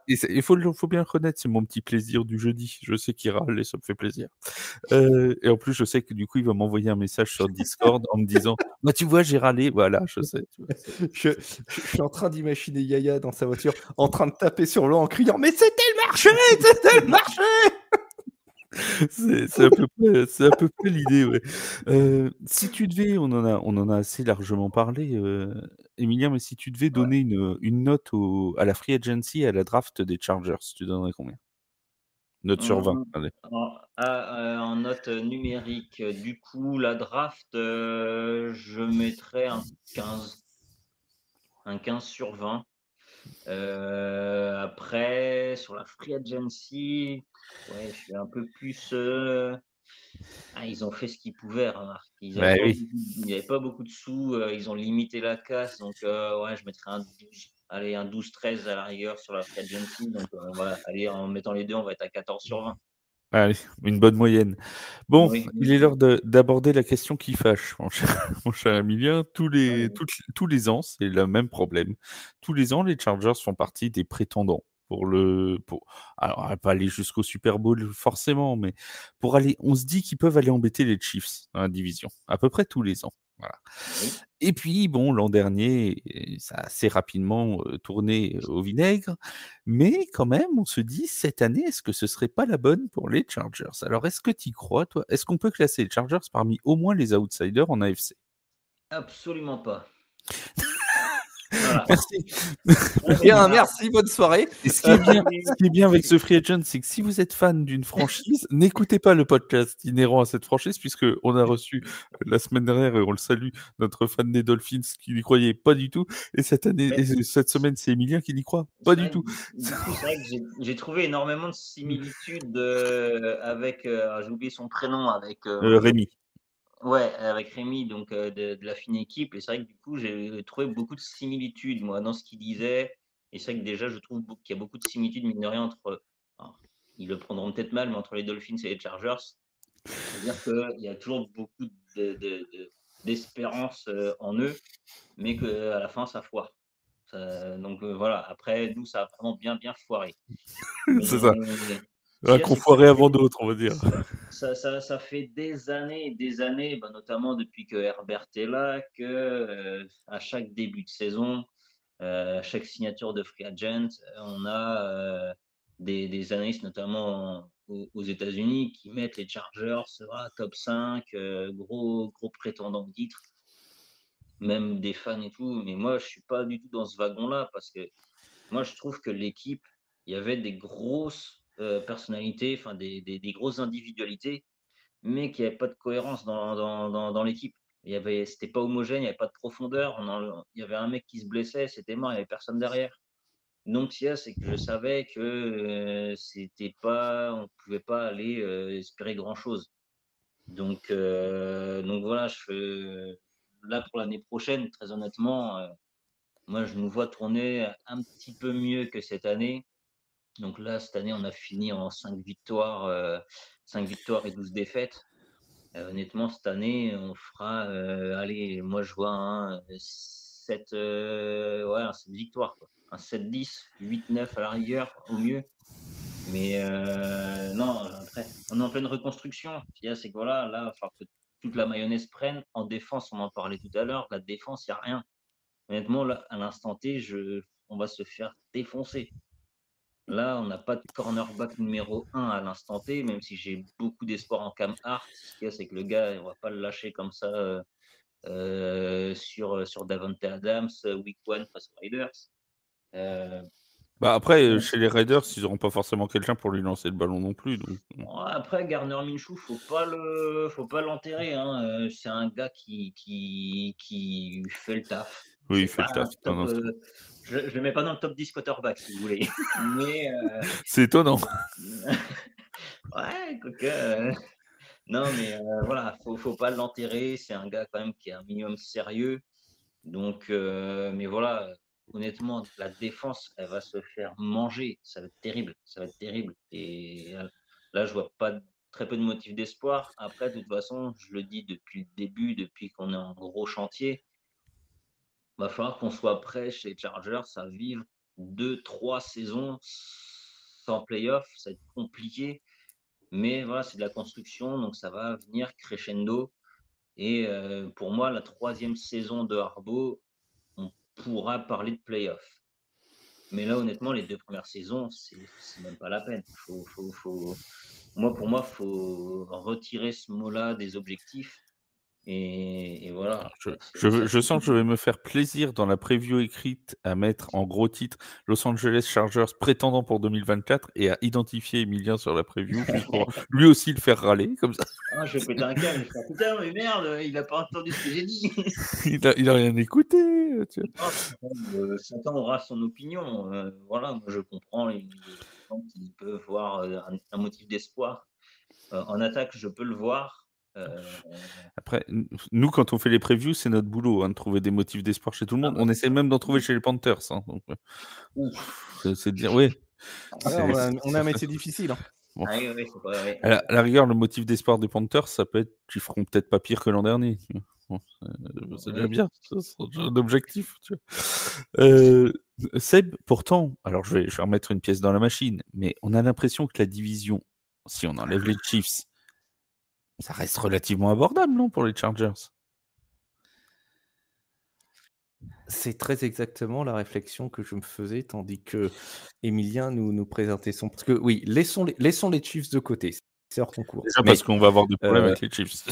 Il faut bien reconnaître, c'est mon petit plaisir du jeudi. Je sais qu'il râle et ça me fait plaisir. Et en plus, je sais que du coup, il va m'envoyer un message sur Discord en me disant bah, tu vois, j'ai râlé. Voilà, je sais. Tu vois, je suis en train d'imaginer Yaya dans sa voiture en train de taper sur l'eau en criant mais c'était le marché, c'était le marché. C'est à peu près l'idée, ouais. Si tu devais, on en a assez largement parlé, Emilien, mais si tu devais donner une note à la free agency et à la draft des Chargers, tu donnerais combien? Note sur 20, allez. En note numérique, du coup, la draft, je mettrais un 15. Un 15 sur 20. Après, sur la free agency, ouais, je suis un peu plus. Ils ont fait ce qu'ils pouvaient, remarque. Il n'y avait pas beaucoup de sous, ils ont limité la casse, donc ouais, je mettrais un 12. Allez, un 12-13 à la rigueur sur la free agency. Donc voilà, allez, en mettant les deux, on va être à 14 sur 20. Allez, une bonne moyenne. Bon, Oui. il est l'heure d'aborder la question qui fâche, mon cher Emilien. Tous les ans, c'est le même problème. Tous les ans, les Chargers font partie des prétendants alors, on va pas aller jusqu'au Super Bowl forcément, mais on se dit qu'ils peuvent aller embêter les Chiefs dans la division, à peu près tous les ans. Voilà. Oui. Et puis, bon, l'an dernier, ça a assez rapidement tourné au vinaigre, mais quand même, on se dit, cette année, est-ce que ce serait pas la bonne pour les Chargers? Alors, est-ce que tu y crois, toi? Est-ce qu'on peut classer les Chargers parmi au moins les outsiders en AFC? Absolument pas. Voilà. Merci. Bien, merci, bonne soirée. Et ce qui est bien avec The Free Agent, c'est que si vous êtes fan d'une franchise, n'écoutez pas le podcast inhérent à cette franchise, puisqu'on a reçu la semaine dernière, et on le salue, notre fan des Dolphins qui n'y croyait pas du tout. Et cette semaine, c'est Emilien qui n'y croit pas du tout. Du coup, c'est vrai que j'ai trouvé énormément de similitudes avec, j'ai oublié son prénom, avec Rémi. Ouais, avec Rémi, donc de la fine équipe. Et c'est vrai que du coup, j'ai trouvé beaucoup de similitudes, moi, dans ce qu'il disait. Et c'est vrai que déjà, je trouve qu'il y a beaucoup de similitudes, mine de rien, entre. Alors, ils le prendront peut-être mal, mais entre les Dolphins et les Chargers. C'est-à-dire qu'il y a toujours beaucoup d'espérance en eux, mais qu'à la fin, ça foire. Donc voilà, après, nous, ça a vraiment bien foiré. C'est ça. Mais Qu'on foirait avant d'autres, on va dire. Ça fait des années et des années, notamment depuis que Herbert est là, que à chaque début de saison, à chaque signature de free agent, on a des analystes, notamment aux États-Unis, qui mettent les Chargers top 5, gros prétendant au titre, même des fans et tout. Mais moi, je suis pas du tout dans ce wagon-là, parce que moi, je trouve que l'équipe, il y avait des grosses personnalités, enfin des grosses individualités, mais qu'il n'y avait pas de cohérence dans l'équipe. C'était pas homogène, il n'y avait pas de profondeur. Il y avait un mec qui se blessait, c'était mort, il n'y avait personne derrière. Donc, c'est que je savais que on pouvait pas aller espérer grand-chose. Donc voilà, là pour l'année prochaine, très honnêtement, moi je nous vois tourner un petit peu mieux que cette année. Donc là, cette année, on a fini en 5 victoires et 12 défaites. Honnêtement, cette année, on fera, allez, moi je vois 7 victoires, quoi. Un 7-10, 8-9 à la rigueur, au mieux. Mais non, après, on est en pleine reconstruction. C'est que voilà, là, il va falloir que toute la mayonnaise prenne. En défense, on en parlait tout à l'heure, la défense, il n'y a rien. Honnêtement, là, à l'instant T, on va se faire défoncer. Là, on n'a pas de cornerback numéro 1 à l'instant T, même si j'ai beaucoup d'espoir en Cam Hart. Ce qu'il y a, c'est que le gars, on ne va pas le lâcher comme ça sur Davante Adams, Week 1 face aux Raiders. Après, chez les Raiders, ils n'auront pas forcément quelqu'un pour lui lancer le ballon non plus. Donc... Après, Gardner Minshew, faut pas l'enterrer. Hein. C'est un gars qui fait le taf. Oui, il fait le taf. Je ne le mets pas dans le top 10 quarterback, si vous voulez. Mais, c'est étonnant. Ouais, non, mais voilà, faut pas l'enterrer. C'est un gars quand même qui est un minimum sérieux. Donc, mais voilà, honnêtement, la défense, elle va se faire manger. Ça va être terrible. Et là, je vois très peu de motifs d'espoir. Après, de toute façon, je le dis depuis le début, depuis qu'on est en gros chantier, il va falloir qu'on soit prêt chez les Chargers à vivre 2-3 saisons sans playoff. Ça va être compliqué. Mais voilà, c'est de la construction, donc ça va venir crescendo. Et pour moi, la 3e saison de Harbaugh, on pourra parler de playoff. Mais là, honnêtement, les 2 premières saisons, c'est même pas la peine. Pour moi, il faut retirer ce mot-là des objectifs. Et voilà. Je sens que je vais me faire plaisir dans la preview écrite à mettre en gros titre Los Angeles Chargers prétendant pour 2024 et à identifier Emilien sur la preview pour lui aussi le faire râler comme ça. Ah, je vais péter un câble. Je vais putain, mais merde, il n'a pas entendu ce que j'ai dit. il a rien écouté. Chacun aura son opinion. Voilà, moi je comprends les gens qui peuvent voir un motif d'espoir. En attaque, je peux le voir. Après, nous, quand on fait les previews, c'est notre boulot de trouver des motifs d'espoir chez tout le monde. On essaie même d'en trouver chez les Panthers. Donc, c'est de dire, oui. On a un métier difficile. Bon. À la rigueur, le motif d'espoir des Panthers, ça peut être qu'ils feront peut-être pas pire que l'an dernier. Bon, c'est déjà bien, c'est un objectif. Tu vois. Seb, pourtant, alors je vais remettre une pièce dans la machine, mais on a l'impression que la division, si on enlève les Chiefs, ça reste relativement abordable, non, pour les Chargers? C'est très exactement la réflexion que je me faisais, tandis que Emilien nous présentait son... Parce que oui, laissons les Chiefs de côté, c'est hors concours. Déjà parce qu'on va avoir des problèmes avec les Chiefs.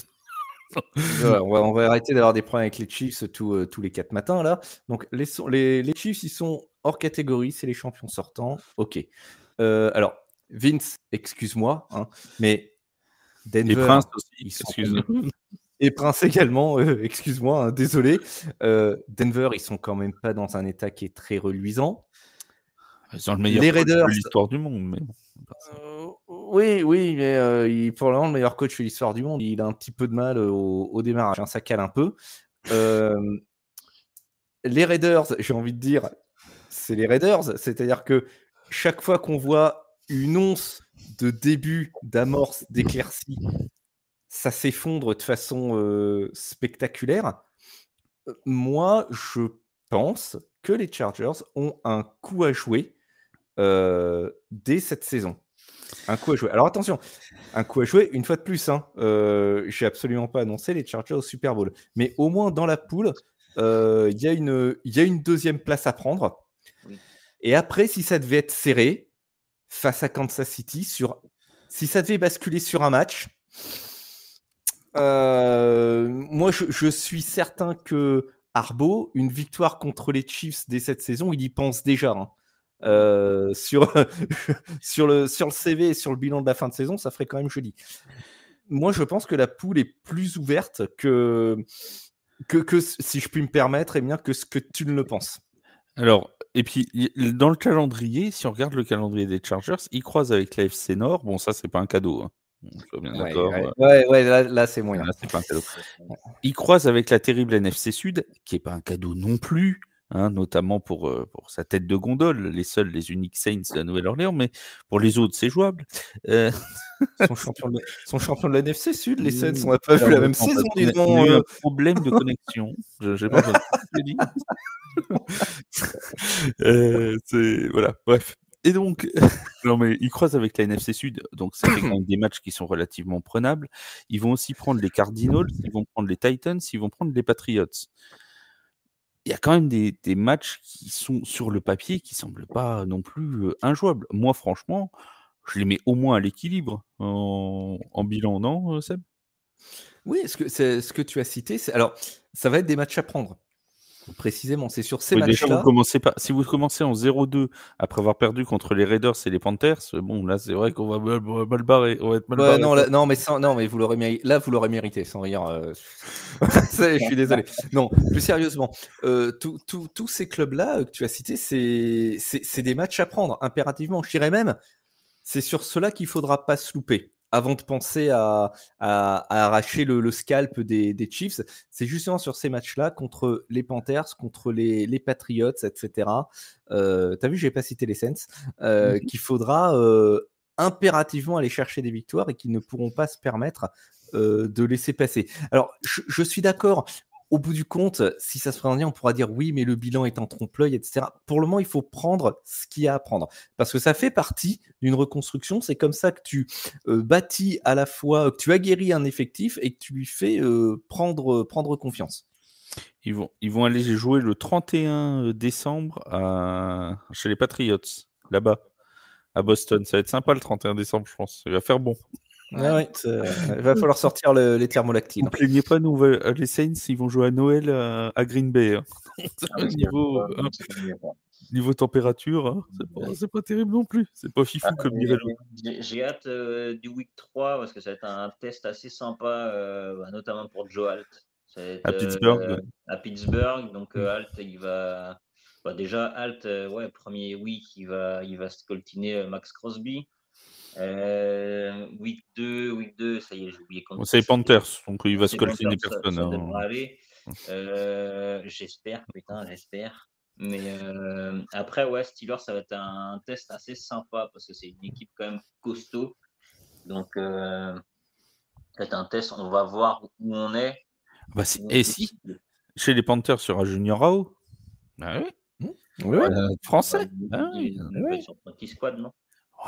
On va arrêter d'avoir des problèmes avec les Chiefs tous les 4 matins là. Donc les Chiefs, ils sont hors catégorie, c'est les champions sortants. Ok. Alors Vince, excuse-moi, hein, mais Denver, Et Prince aussi, ils sont excuse-moi. et Prince également, excuse-moi, hein, désolé. Denver, ils sont quand même pas dans un état qui est très reluisant. Ils ont le meilleur Les coach Raiders, de l'histoire du monde. Mais... oui, mais pour le moment, le meilleur coach de l'histoire du monde, il a un petit peu de mal au démarrage, hein, ça cale un peu. Les Raiders, j'ai envie de dire, c'est les Raiders, c'est-à-dire que chaque fois qu'on voit une once de début, d'amorce, d'éclaircie, ça s'effondre de façon spectaculaire. Moi, je pense que les Chargers ont un coup à jouer dès cette saison. Un coup à jouer. Alors attention, un coup à jouer, une fois de plus. Hein, j'ai absolument pas annoncé les Chargers au Super Bowl. Mais au moins dans la poule, il y a une deuxième place à prendre. Oui. Et après, si ça devait être serré face à Kansas City, si ça devait basculer sur un match, moi je suis certain que Harbaugh, une victoire contre les Chiefs dès cette saison, il y pense déjà. Hein. Sur le CV et sur le bilan de la fin de saison, ça ferait quand même joli. Moi, je pense que la poule est plus ouverte que si je puis me permettre, et bien que ce que tu ne le penses. Alors, et puis dans le calendrier, si on regarde le calendrier des Chargers, ils croisent avec la FC Nord. Bon, ça, c'est pas un cadeau. Hein. On soit bien d'accord. Ouais, là c'est moyen. Là, c'est pas un cadeau. Ils croisent avec la terrible NFC Sud, qui est pas un cadeau non plus. Hein, notamment pour sa tête de gondole, les seuls, les uniques Saints de la Nouvelle-Orléans, mais pour les autres, c'est jouable. Son champion de la NFC Sud, les Saints, on n'a pas vu la même saison. On a eu un problème de connexion. J'ai pas entendu ce que voilà, bref. Et donc, non mais ils croisent avec la NFC Sud, donc ça fait quand même des matchs qui sont relativement prenables. Ils vont aussi prendre les Cardinals, ils vont prendre les Titans, ils vont prendre les Patriots. Il y a quand même des matchs qui sont sur le papier qui semblent pas non plus injouables. Moi, franchement, je les mets au moins à l'équilibre en bilan, non, Seb? Oui, ce que tu as cité, alors ça va être des matchs à prendre. Précisément, c'est sur ces matchs-là. Si vous commencez en 0-2 après avoir perdu contre les Raiders et les Panthers, bon là c'est vrai qu'on va mal barrer. On va être mal barré. Non, mais vous l'aurez mérité. Là, vous l'aurez mérité, sans rire. Je suis désolé. Non, plus sérieusement, tous ces clubs-là que tu as cités, c'est des matchs à prendre impérativement. Je dirais même, c'est sur cela qu'il ne faudra pas se louper. Avant de penser à arracher le scalp des Chiefs, c'est justement sur ces matchs-là contre les Panthers, contre les Patriots, etc. T'as vu, j'ai pas cité les Saints, qu'il faudra impérativement aller chercher des victoires et qu'ils ne pourront pas se permettre de laisser passer. Alors, je suis d'accord. Au bout du compte, si ça se présente bien, on pourra dire oui, mais le bilan est en trompe-l'œil, etc. Pour le moment, il faut prendre ce qu'il y a à prendre. Parce que ça fait partie d'une reconstruction. C'est comme ça que tu bâtis à la fois, que tu aguerris un effectif et que tu lui fais prendre confiance. Ils vont aller jouer le 31 décembre chez les Patriots, là-bas, à Boston. Ça va être sympa le 31 décembre, je pense. Il va faire bon. Ouais, il va falloir sortir les thermolactines. Ne plaignez pas, nous, les Saints, ils vont jouer à Noël à Green Bay. Hein. Niveau température, hein, c'est pas terrible non plus. C'est pas fifou comme dirait l'autre. J'ai hâte du week 3 parce que ça va être un test assez sympa, notamment pour Joe Alt. À Pittsburgh. À Pittsburgh. Donc Alt, il va. Déjà, Alt, premier week, il va se coltiner Max Crosby. Week 2, ça y est, j'ai oublié. C'est les Panthers, donc il va se coltiner personne. Ça devrait aller. J'espère. Mais après, Steelers, ça va être un test assez sympa parce que c'est une équipe quand même costaud. Donc, ça va être un test, on va voir où on est. Et si chez les Panthers sur un Junior Rao, français. Sur petit squad, non?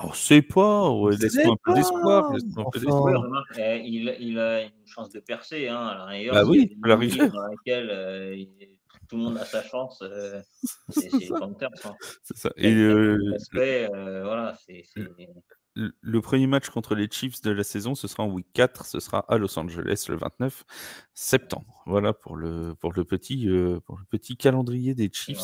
On sait pas, laisse-moi un peu d'espoir. Il a une chance de percer, hein. À l'arrière, bah oui, à l'arrivée. Dans laquelle tout le monde a sa chance, c'est les Panthers. Hein. C'est ça. Et respect, voilà, c'est le premier match contre les Chiefs de la saison, ce sera en week 4, ce sera à Los Angeles le 29 septembre. Voilà pour le petit calendrier des Et Chiefs.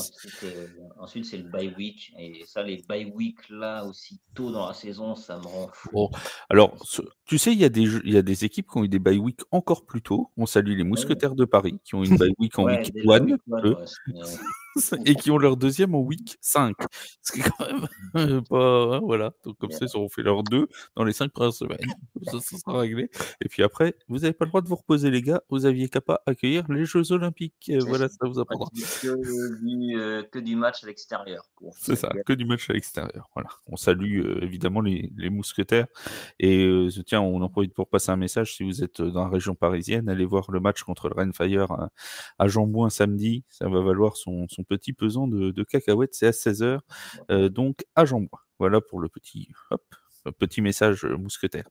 ensuite, c'est le bye week. Et ça, les bye week là, aussi tôt dans la saison, ça me rend fou. Bon, alors, tu sais, il y a des équipes qui ont eu des bye week encore plus tôt. On salue les Mousquetaires de Paris qui ont une bye week en Ouais, week déjà 1, week one, eux, et qui ont leur deuxième en week 5. Ce qui est quand même pas. Hein, voilà. Donc, comme ça, ils auront fait leurs 2 dans les 5 premières semaines. Ça sera réglé. Et puis après, vous n'avez pas le droit de vous reposer, les gars. Vous aviez qu'à pas accueillir les Jeux Olympiques. Voilà, ça vous apprendra. Que du match à l'extérieur. C'est ça, que du match à l'extérieur. Voilà. On salue évidemment les Mousquetaires. Et tiens, on en profite pour passer un message. Si vous êtes dans la région parisienne, allez voir le match contre le Rennes-Fire à Jambouin samedi. Ça va valoir son petit pesant de cacahuètes. C'est à 16h, donc à Jambouin. Voilà pour le petit message mousquetaire.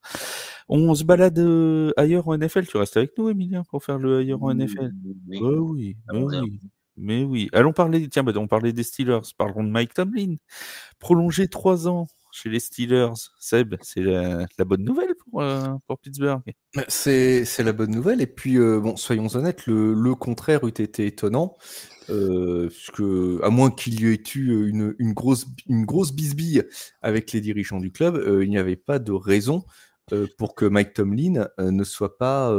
On se balade ailleurs en NFL. Tu restes avec nous, Emilien, pour faire le ailleurs en NFL. Oui. Mais oui. Allons parler. Tiens, on parlait des Steelers. Parlons de Mike Tomlin. Prolongé 3 ans chez les Steelers. Seb, c'est la bonne nouvelle pour Pittsburgh. C'est la bonne nouvelle. Et puis, bon, soyons honnêtes, le contraire eût été étonnant. Parce que, à moins qu'il y ait eu une grosse bisbille avec les dirigeants du club, il n'y avait pas de raison pour que Mike Tomlin ne soit pas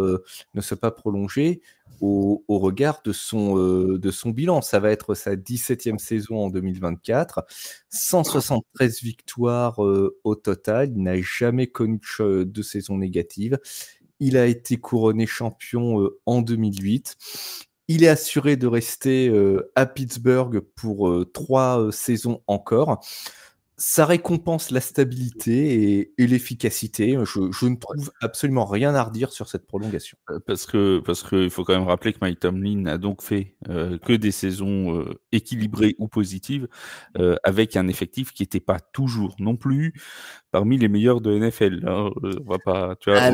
prolongé au regard de son bilan. Ça va être sa 17e saison en 2024, 173 victoires au total. Il n'a jamais connu de saison négative. Il a été couronné champion en 2008. Il est assuré de rester à Pittsburgh pour 3 saisons encore. Ça récompense la stabilité et l'efficacité. Je ne trouve absolument rien à redire sur cette prolongation. Parce que il faut quand même rappeler que Mike Tomlin a donc fait que des saisons équilibrées ou positives, avec un effectif qui n'était pas toujours non plus parmi les meilleurs de NFL. Hein. On va pas, tu vois,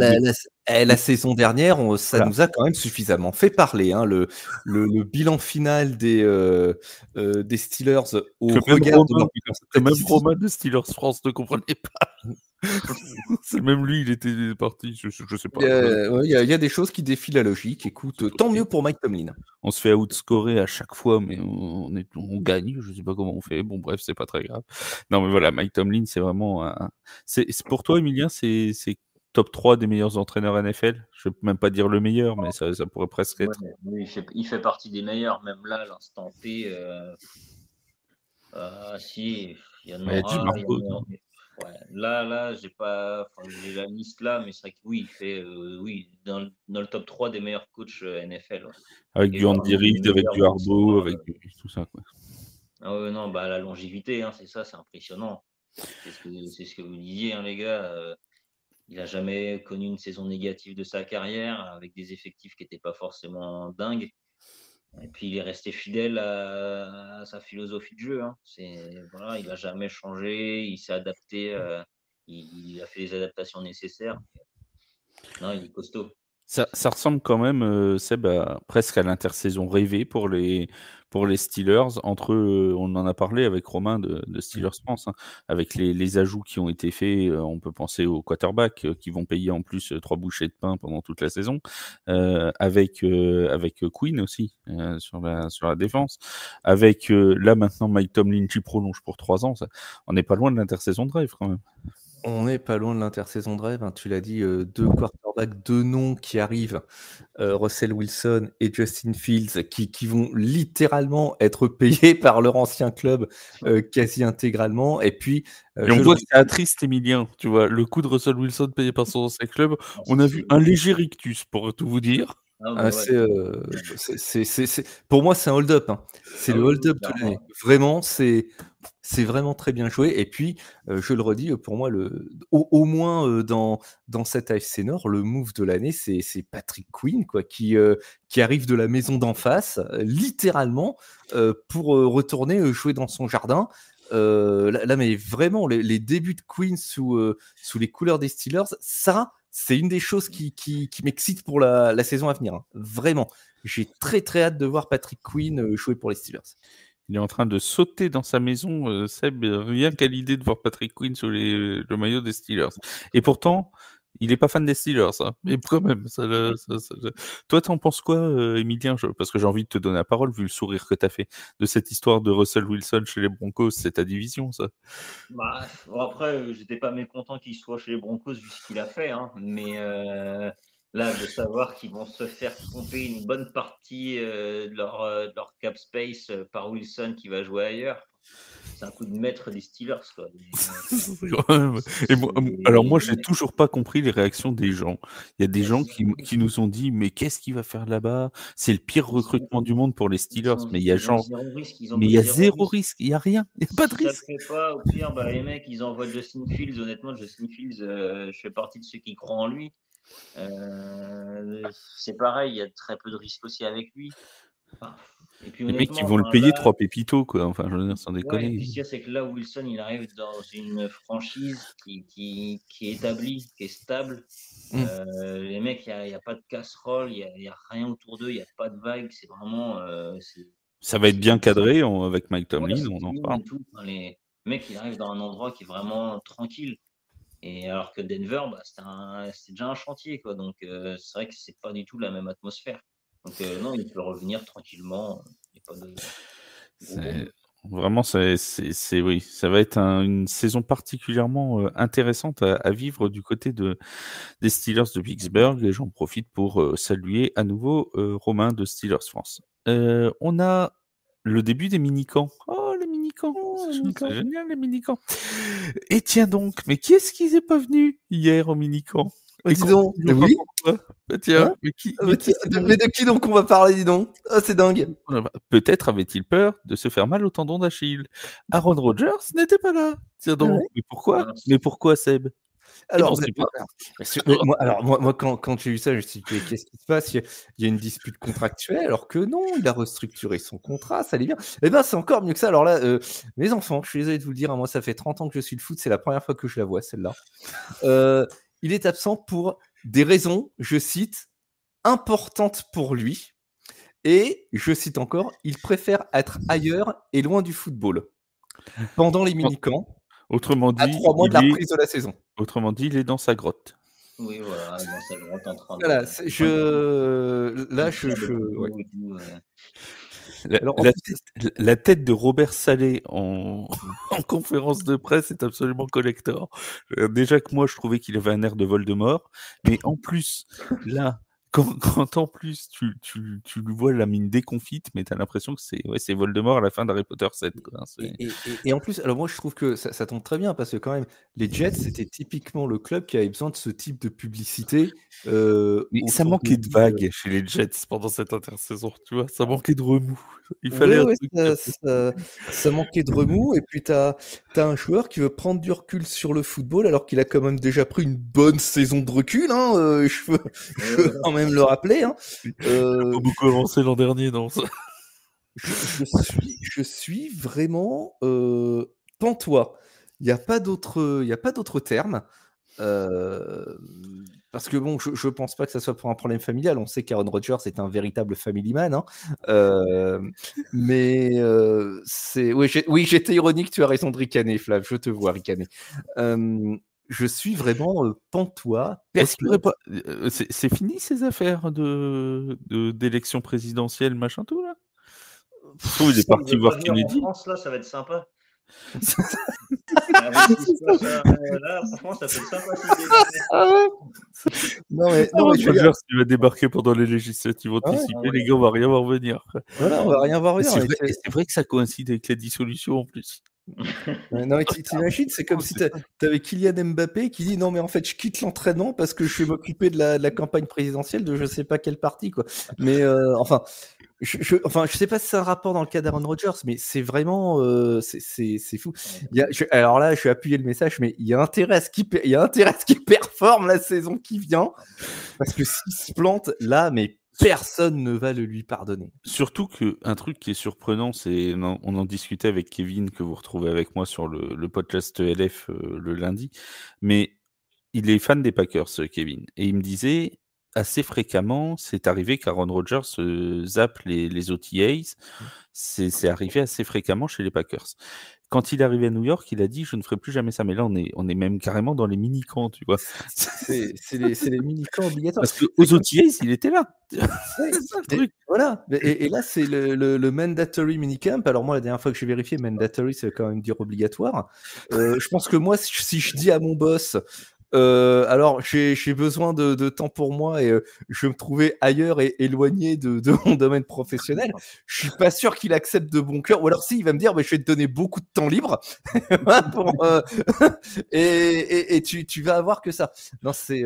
la saison dernière, ça Voilà. nous a quand même suffisamment fait parler. Hein. Le bilan final des Steelers au regard de leur que même Romain de Steelers France ne comprenait pas. C'est même lui, il était parti, je sais pas. Il y a des choses qui défient la logique. Écoute, tant mieux pour Mike Tomlin. On se fait outscorer à chaque fois, mais on gagne. Je sais pas comment on fait. Bon, bref, c'est pas très grave. Non, mais voilà, Mike Tomlin, c'est vraiment c'est pour toi, Emilien, c'est top 3 des meilleurs entraîneurs NFL. Je vais même pas dire le meilleur, mais ça pourrait presque être. Oui, il fait partie des meilleurs, même là, à l'instant T. Si, il y en a. Là, j'ai la liste là, mais c'est vrai que oui, il fait dans le top 3 des meilleurs coachs NFL. Ouais. Avec du Andy Reid, avec du Harbaugh, avec tout ça. Quoi. Non, la longévité, c'est ça, c'est impressionnant. C'est ce que vous disiez, les gars. Il n'a jamais connu une saison négative de sa carrière, avec des effectifs qui n'étaient pas forcément dingues. Et puis il est resté fidèle à sa philosophie de jeu. Hein. Il n'a jamais changé, il s'est adapté, il a fait les adaptations nécessaires. Non, il est costaud. Ça ressemble quand même, Seb, presque à l'intersaison rêvée pour les Steelers. On en a parlé avec Romain de Steelers France, hein, avec les ajouts qui ont été faits. On peut penser aux quarterbacks qui vont payer en plus 3 bouchées de pain pendant toute la saison, avec Quinn aussi sur la défense, avec là maintenant Mike Tomlin qui prolonge pour 3 ans. On n'est pas loin de l'intersaison de rêve quand même. On n'est pas loin de l'intersaison de rêve. Hein. Tu l'as dit, 2 quarterbacks, 2 noms qui arrivent, Russell Wilson et Justin Fields, qui vont littéralement être payés par leur ancien club quasi intégralement. Et puis, et on voit que c'est triste, Emilien. Tu vois, le coup de Russell Wilson payé par son ancien club, on a vu un léger rictus, pour tout vous dire. Pour moi, c'est un hold-up. Hein. C'est le hold-up de l'année. Vraiment, c'est vraiment très bien joué. Et puis, je le redis, pour moi, au moins dans cette AFC Nord, le move de l'année, c'est Patrick Quinn, quoi, qui arrive de la maison d'en face, littéralement, pour retourner jouer dans son jardin. Là, mais vraiment, les débuts de Quinn sous les couleurs des Steelers, ça, c'est une des choses qui m'excite pour la saison à venir. Hein. Vraiment. J'ai très très hâte de voir Patrick Quinn jouer pour les Steelers. Il est en train de sauter dans sa maison, Seb, rien qu'à l'idée de voir Patrick Quinn sur le maillot des Steelers. Et pourtant, il est pas fan des Steelers, hein, mais quand même, Toi, t'en penses quoi, Emilien? Parce que j'ai envie de te donner la parole, vu le sourire que t'as fait, de cette histoire de Russell Wilson chez les Broncos, c'est ta division, ça. Bah, bon, après, j'étais pas mécontent qu'il soit chez les Broncos vu ce qu'il a fait, hein, mais là, de savoir qu'ils vont se faire pomper une bonne partie de leur cap space par Wilson qui va jouer ailleurs, c'est un coup de maître des Steelers, quoi. Et alors moi, j'ai toujours pas compris les réactions des gens. Il y a des gens qui nous ont dit, mais qu'est-ce qu'il va faire là-bas? C'est le pire recrutement du monde pour les Steelers. Mais il y a mais il y a zéro risque, il y a rien, il y a pas de Si ça risque. le fait pas, au pire, bah, les mecs, ils envoient Justin Fields. Honnêtement, Justin Fields, je fais partie de ceux qui croient en lui. C'est pareil, il y a très peu de risques aussi avec lui. Enfin, et puis Les mecs qui honnêtement, vont le enfin, payer là, 3 pépitos, quoi. Enfin, je veux dire, sans ouais, et déconner. puis ce qu'il y a, c'est que là, Wilson, il arrive dans une franchise qui est établie, qui est stable. Les mecs, il n'y a pas de casserole, il n'y a rien autour d'eux, il n'y a pas de vague. C'est vraiment. Ça va être bien cadré avec Mike Tomlin, Ouais, on en parle. et tout. Enfin, les mecs, ils arrivent dans un endroit qui est vraiment tranquille. Et alors que Denver, bah, c'était déjà un chantier, quoi. Donc, c'est vrai que c'est pas du tout la même atmosphère. Donc, non, il peut revenir tranquillement. Il n'y a pas de. Vraiment, oui, ça va être une saison particulièrement intéressante à vivre du côté des Steelers de Pittsburgh. Et j'en profite pour saluer à nouveau Romain de Steelers France. On a le début des mini-camps. Oh, les mini-camps, c'est génial, les mini-camps. Et tiens donc, mais qui est-ce qui n'est pas venu hier au mini-camp? Dis donc, oui. Bah tiens, hein mais de qui donc on va parler, dis donc? Oh, c'est dingue. Peut-être avait-il peur de se faire mal au tendon d'Achille. Aaron Rodgers n'était pas là. Tiens donc, mais pourquoi? Mais pourquoi, Seb? Alors, moi, quand j'ai eu ça, je me suis dit, qu'est-ce qui se passe? Il y a une dispute contractuelle, alors que non, il a restructuré son contrat, ça allait bien. Eh bien, c'est encore mieux que ça. Alors là, mes enfants, je suis désolé de vous le dire, hein, moi, ça fait 30 ans que je suis le foot, c'est la première fois que je la vois, celle-là. Il est absent pour des raisons, je cite, importantes pour lui. Et, je cite encore, il préfère être ailleurs et loin du football. Pendant les mini-camps, autrement dit, à 3 mois de la reprise de la saison. Autrement dit, il est dans sa grotte. Oui, voilà, dans sa grotte en train de. Voilà, La tête de Robert Saleh en conférence de presse est absolument collector. Déjà que moi, je trouvais qu'il avait un air de Voldemort, mais en plus, là, quand en plus tu lui vois la mine déconfite, mais tu as l'impression que c'est Voldemort à la fin d'Harry Potter 7. Quoi. Et en plus, alors moi je trouve que ça tombe très bien parce que quand même, les Jets, c'était typiquement le club qui avait besoin de ce type de publicité. Mais ça manquait de vagues chez les Jets pendant cette intersaison, tu vois, ça manquait de remous. Il fallait ça manquait de remous, et puis t'as un joueur qui veut prendre du recul sur le football alors qu'il a quand même déjà pris une bonne saison de recul, hein, je veux quand même le rappeler. Hein. Pas beaucoup avancé l'an dernier, non ça. Je suis vraiment pantois. Il n'y a pas d'autre terme. Parce que bon, je pense pas que ça soit pour un problème familial. On sait qu'Aaron Rodgers est un véritable family man. Hein. Mais oui, j'étais ironique. Tu as raison de ricaner, Flav. Je te vois ricaner. Je suis vraiment pantois. Est-ce qu'il pas... c'est fini ces affaires d'élection présidentielle, machin tout là? Je trouve il est parti voir Kennedy. En France, là, ça va être sympa. Là, franchement, ça peut être sympa. Non, mais Rodgers, il va débarquer pendant les législatives anticipées. Les gars, on va rien voir venir. Voilà, on va rien voir venir. C'est vrai que ça coïncide avec la dissolution en plus. Non, mais t'imagines, c'est comme si t'avais Kylian Mbappé qui dit non, mais en fait, je quitte l'entraînement parce que je vais m'occuper de la campagne présidentielle de je sais pas quel parti, quoi. Mais enfin, je sais pas si c'est un rapport dans le cas d'Aaron Rodgers, mais c'est vraiment c'est fou. Alors là, je vais appuyer le message, mais il y a intérêt à ce qu'il performe la saison qui vient, parce que s'il se plante là, mais personne ne va le lui pardonner. Surtout qu'un truc qui est surprenant, c'est on en discutait avec Kevin, que vous retrouvez avec moi sur le podcast LF le lundi, mais il est fan des Packers, Kevin, et il me disait assez fréquemment, c'est arrivé qu'Aaron Rodgers zappe les OTAs. C'est arrivé assez fréquemment chez les Packers. Quand il est arrivé à New York, il a dit: «Je ne ferai plus jamais ça». Mais là, on est même carrément dans les mini-camps, tu vois? C'est les mini-camps obligatoires. Parce qu'aux OTAs, il était là. Ouais, C'est ça le et truc. voilà. Et là, c'est le mandatory minicamp. Alors moi, la dernière fois que j'ai vérifié, mandatory, ça veut quand même dire obligatoire. Je pense que moi, si je dis à mon boss, alors j'ai besoin de temps pour moi et je vais me trouver ailleurs et éloigné de mon domaine professionnel, je suis pas sûr qu'il accepte de bon cœur. Ou alors si, il va me dire: «Bah, je vais te donner beaucoup de temps libre voilà, pour, et tu vas avoir que ça». Non, c'est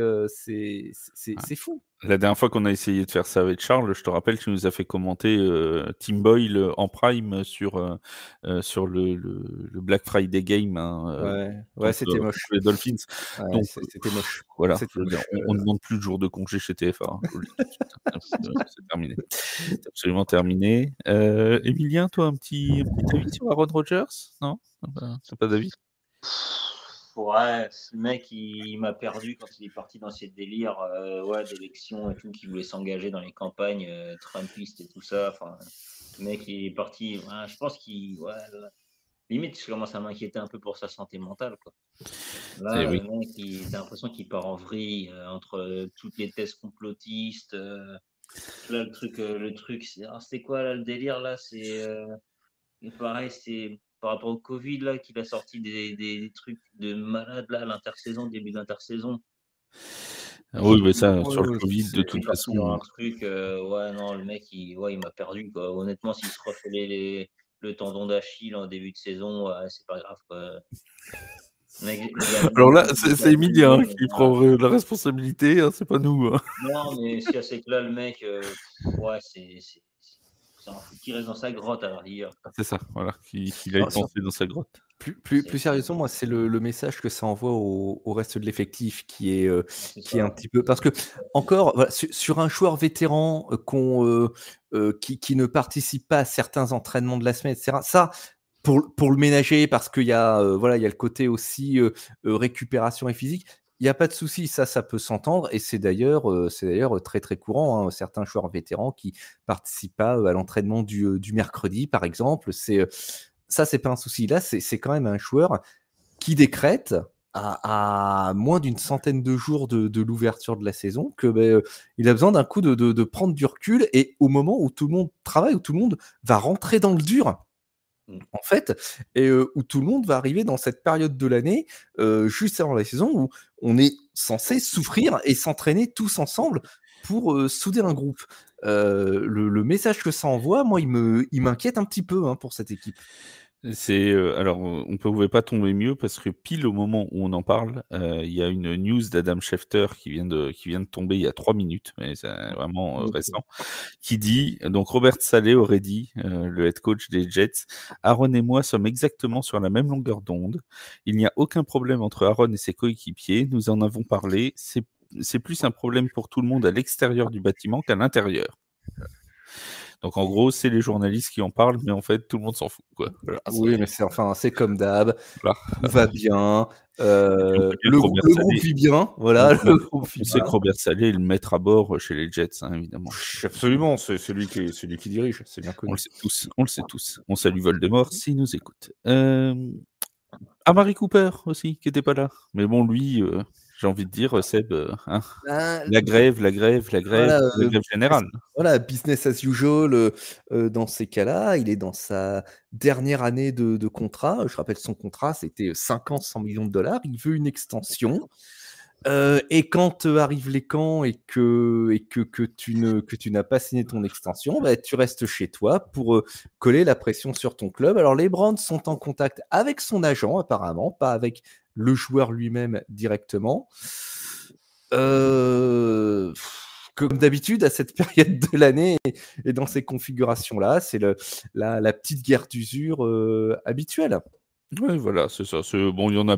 fou. La dernière fois qu'on a essayé de faire ça avec Charles, je te rappelle, tu nous as fait commenter Tim Boyle en prime sur le Black Friday Game Ouais, contre, c'était contre moche. les Dolphins. Ouais, Donc c'était moche. voilà, C'était je veux dire, moche, on ne demande plus de jours de congé chez TF1. Je vous le dis tout de suite, hein. C'est terminé. C'est absolument terminé. Emilien, toi, un petit avis sur Aaron Rodgers? Non? T'as pas d'avis? Ouais, ce mec, il m'a perdu quand il est parti dans ses délires d'élections et tout, qui voulait s'engager dans les campagnes trumpistes et tout ça. Enfin, le mec, il est parti. Ouais, je pense limite, je commence à m'inquiéter un peu pour sa santé mentale, quoi. Eh Là, oui. le mec, t'as l'impression qu'il part en vrille entre toutes les thèses complotistes. Là, le truc, c'était quoi là, le délire là? Et pareil, c'est par rapport au Covid là qu'il a sorti des trucs de malade là à l'intersaison, début d'intersaison. Oui, mais ça, Ouais, sur le ouais, Covid, de Il est toute parti dans façon, un truc, ouais non, le mec il m'a perdu quoi. Honnêtement, s'il se refait le tendon d'Achille en début de saison, ouais, c'est pas grave quoi. Le gars alors là, il est c'est Emilien hein, qui voilà. prend la responsabilité, hein, c'est pas nous. Hein. Non, mais ce qu'il y a, c'est que là, le mec, ouais, c'est un fou qui reste dans sa grotte à la rigueur. C'est ça, voilà, qu'il aille Alors, penser dans sa grotte. plus sérieusement, moi, c'est le message que ça envoie au reste de l'effectif C'est qui est un ça. petit peu parce que encore voilà, sur un joueur vétéran, qui ne participe pas à certains entraînements de la semaine et cetera, ça, pour le ménager parce qu'il y a, voilà, il y a le côté aussi, récupération et physique, il y a pas de souci, ça peut s'entendre et c'est d'ailleurs très, très courant, hein. Certains joueurs vétérans qui participent pas, à l'entraînement du mercredi, par exemple, ça, c'est pas un souci. Là, c'est quand même un joueur qui décrète à moins d'une centaine de jours de l'ouverture de la saison que, il a besoin d'un coup de prendre du recul et au moment où tout le monde travaille, où tout le monde va rentrer dans le dur, Mmh. en fait, et où tout le monde va arriver dans cette période de l'année, juste avant la saison où on est censé souffrir et s'entraîner tous ensemble pour, souder un groupe. Le message que ça envoie, moi, il m'inquiète un petit peu, hein, pour cette équipe. Alors, on pouvait pas tomber mieux parce que pile au moment où on en parle, il y a une news d'Adam Schefter qui vient de tomber il y a 3 minutes, mais c'est vraiment, récent, qui dit donc Robert Saleh aurait dit, le head coach des Jets: «Aaron et moi sommes exactement sur la même longueur d'onde. Il n'y a aucun problème entre Aaron et ses coéquipiers. Nous en avons parlé. C'est plus un problème pour tout le monde à l'extérieur du bâtiment qu'à l'intérieur». Donc en gros, c'est les journalistes qui en parlent, mais en fait, tout le monde s'en fout, quoi. Voilà, Oui, mais c'est comme d'hab, voilà. tout va bien, Et puis on peut dire que Robert le groupe Saleh vit bien, voilà, le groupe vit on sait bien. que Robert Saleh est le maître à bord chez les Jets, hein, évidemment. Absolument, c'est celui qui dirige, c'est bien On connu. le sait tous, on le sait tous. On salue Voldemort s'il nous écoute. Amari Cooper aussi, qui était pas là. Mais bon, lui, j'ai envie de dire, Seb, hein, Ben, la grève voilà, générale. voilà, business as usual, dans ces cas-là. Il est dans sa dernière année de contrat. Je rappelle son contrat, c'était 5 ans, 100 millions de dollars. Il veut une extension. Et quand, arrivent les camps et que tu n'as pas signé ton extension, bah, tu restes chez toi pour, coller la pression sur ton club. Alors les Browns sont en contact avec son agent apparemment, pas avec le joueur lui-même directement. Heu, Comme d'habitude à cette période de l'année et dans ces configurations-là, c'est la petite guerre d'usure, habituelle. Ouais, voilà, c'est ça. Bon, il y en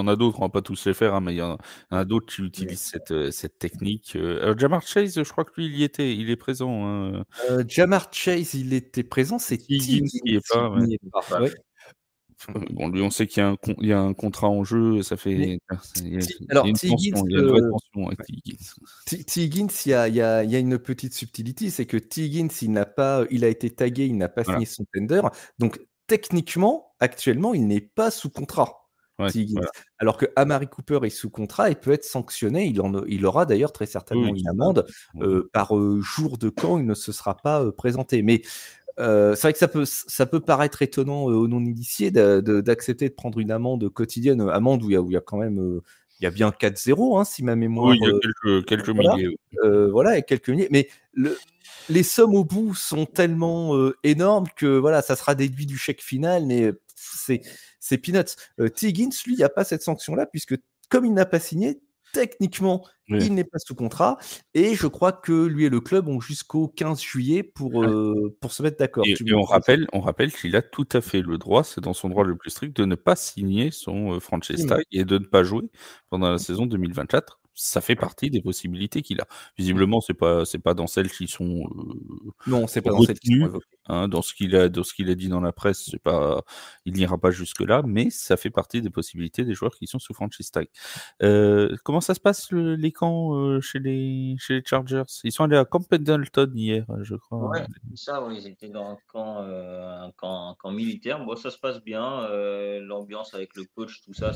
a d'autres, on va pas tous les faire, hein, mais il y en a d'autres qui utilisent cette technique. Alors Ja'Marr Chase, je crois que lui, il est présent, hein. Ja'Marr Chase, il était présent, c'est Higgins Higgins qui est qui pas, ouais. n'y est pas, ouais. Bon, lui, on sait qu'il y a un contrat en jeu, ça fait. Mais Il y a, alors, une T. Higgins, tension, il y a une vraie tension avec T. Higgins. T. Higgins, il y a une petite subtilité, c'est que T. Higgins, il a été tagué, il n'a pas Voilà. signé son tender. Donc, techniquement, actuellement, il n'est pas sous contrat, Ouais, T. Higgins. voilà. Alors que Amari Cooper est sous contrat et peut être sanctionné. Il aura d'ailleurs très certainement Oui, une c'est ça. amende. Ouais. Par jour de camp, il ne se sera pas présenté. Mais c'est vrai que ça peut paraître étonnant aux non-initiés d'accepter de prendre une amende quotidienne, amende où il y a quand même il y a bien 4-0, hein, si ma mémoire. Oui, il y a quelques Voilà, milliers. voilà, et quelques milliers. Mais les sommes au bout sont tellement énormes que voilà, ça sera déduit du chèque final, mais c'est peanuts. T. Higgins, lui, il n'y a pas cette sanction-là, puisque comme il n'a pas signé, techniquement, Oui. il n'est pas sous contrat. Et je crois que lui et le club ont jusqu'au 15 juillet pour se mettre d'accord. Et on rappelle qu'il a tout à fait le droit, c'est dans son droit le plus strict, de ne pas signer son franchise Absolument. tag et de ne pas jouer pendant la saison 2024. Ça fait partie des possibilités qu'il a. Visiblement, c'est pas dans celles qui sont Non, c'est pas dans celle qui sont retenues, évoquées. hein, dans ce qu'il a dit dans la presse. Il n'ira pas jusque-là, mais ça fait partie des possibilités des joueurs qui sont sous franchise tag. Comment ça se passe les camps chez les Chargers? Ils sont allés à Camp Pendleton hier, je crois. Ouais, c'est ça, ouais, ils étaient dans un camp militaire. Bon, ça se passe bien. L'ambiance avec le coach, tout ça,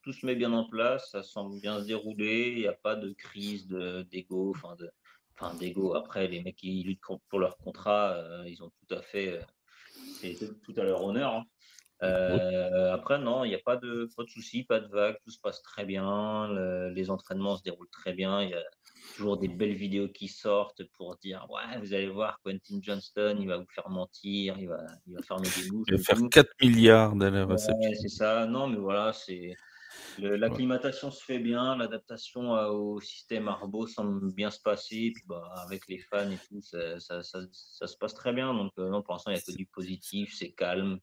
tout se met bien en place. Ça semble bien se dérouler. Il n'y a pas de crise d'ego. D'ego. Après, les mecs qui luttent pour leur contrat, ils ont tout à fait. C'est tout à leur honneur, hein. Après, non, il n'y a pas de soucis, pas de vagues. Tout se passe très bien. Les entraînements se déroulent très bien. Il y a toujours des belles vidéos qui sortent pour dire ouais, vous allez voir, Quentin Johnston, il va vous faire mentir, il va fermer des bouches. Il va Et faire tout. 4 milliards à la réception. Ouais, c'est ça. Non, mais voilà, l'acclimatation se fait bien, l'adaptation au système Arbo semble bien se passer. Et puis avec les fans et tout, ça se passe très bien. Donc non, pour l'instant, il n'y a que du positif, c'est calme,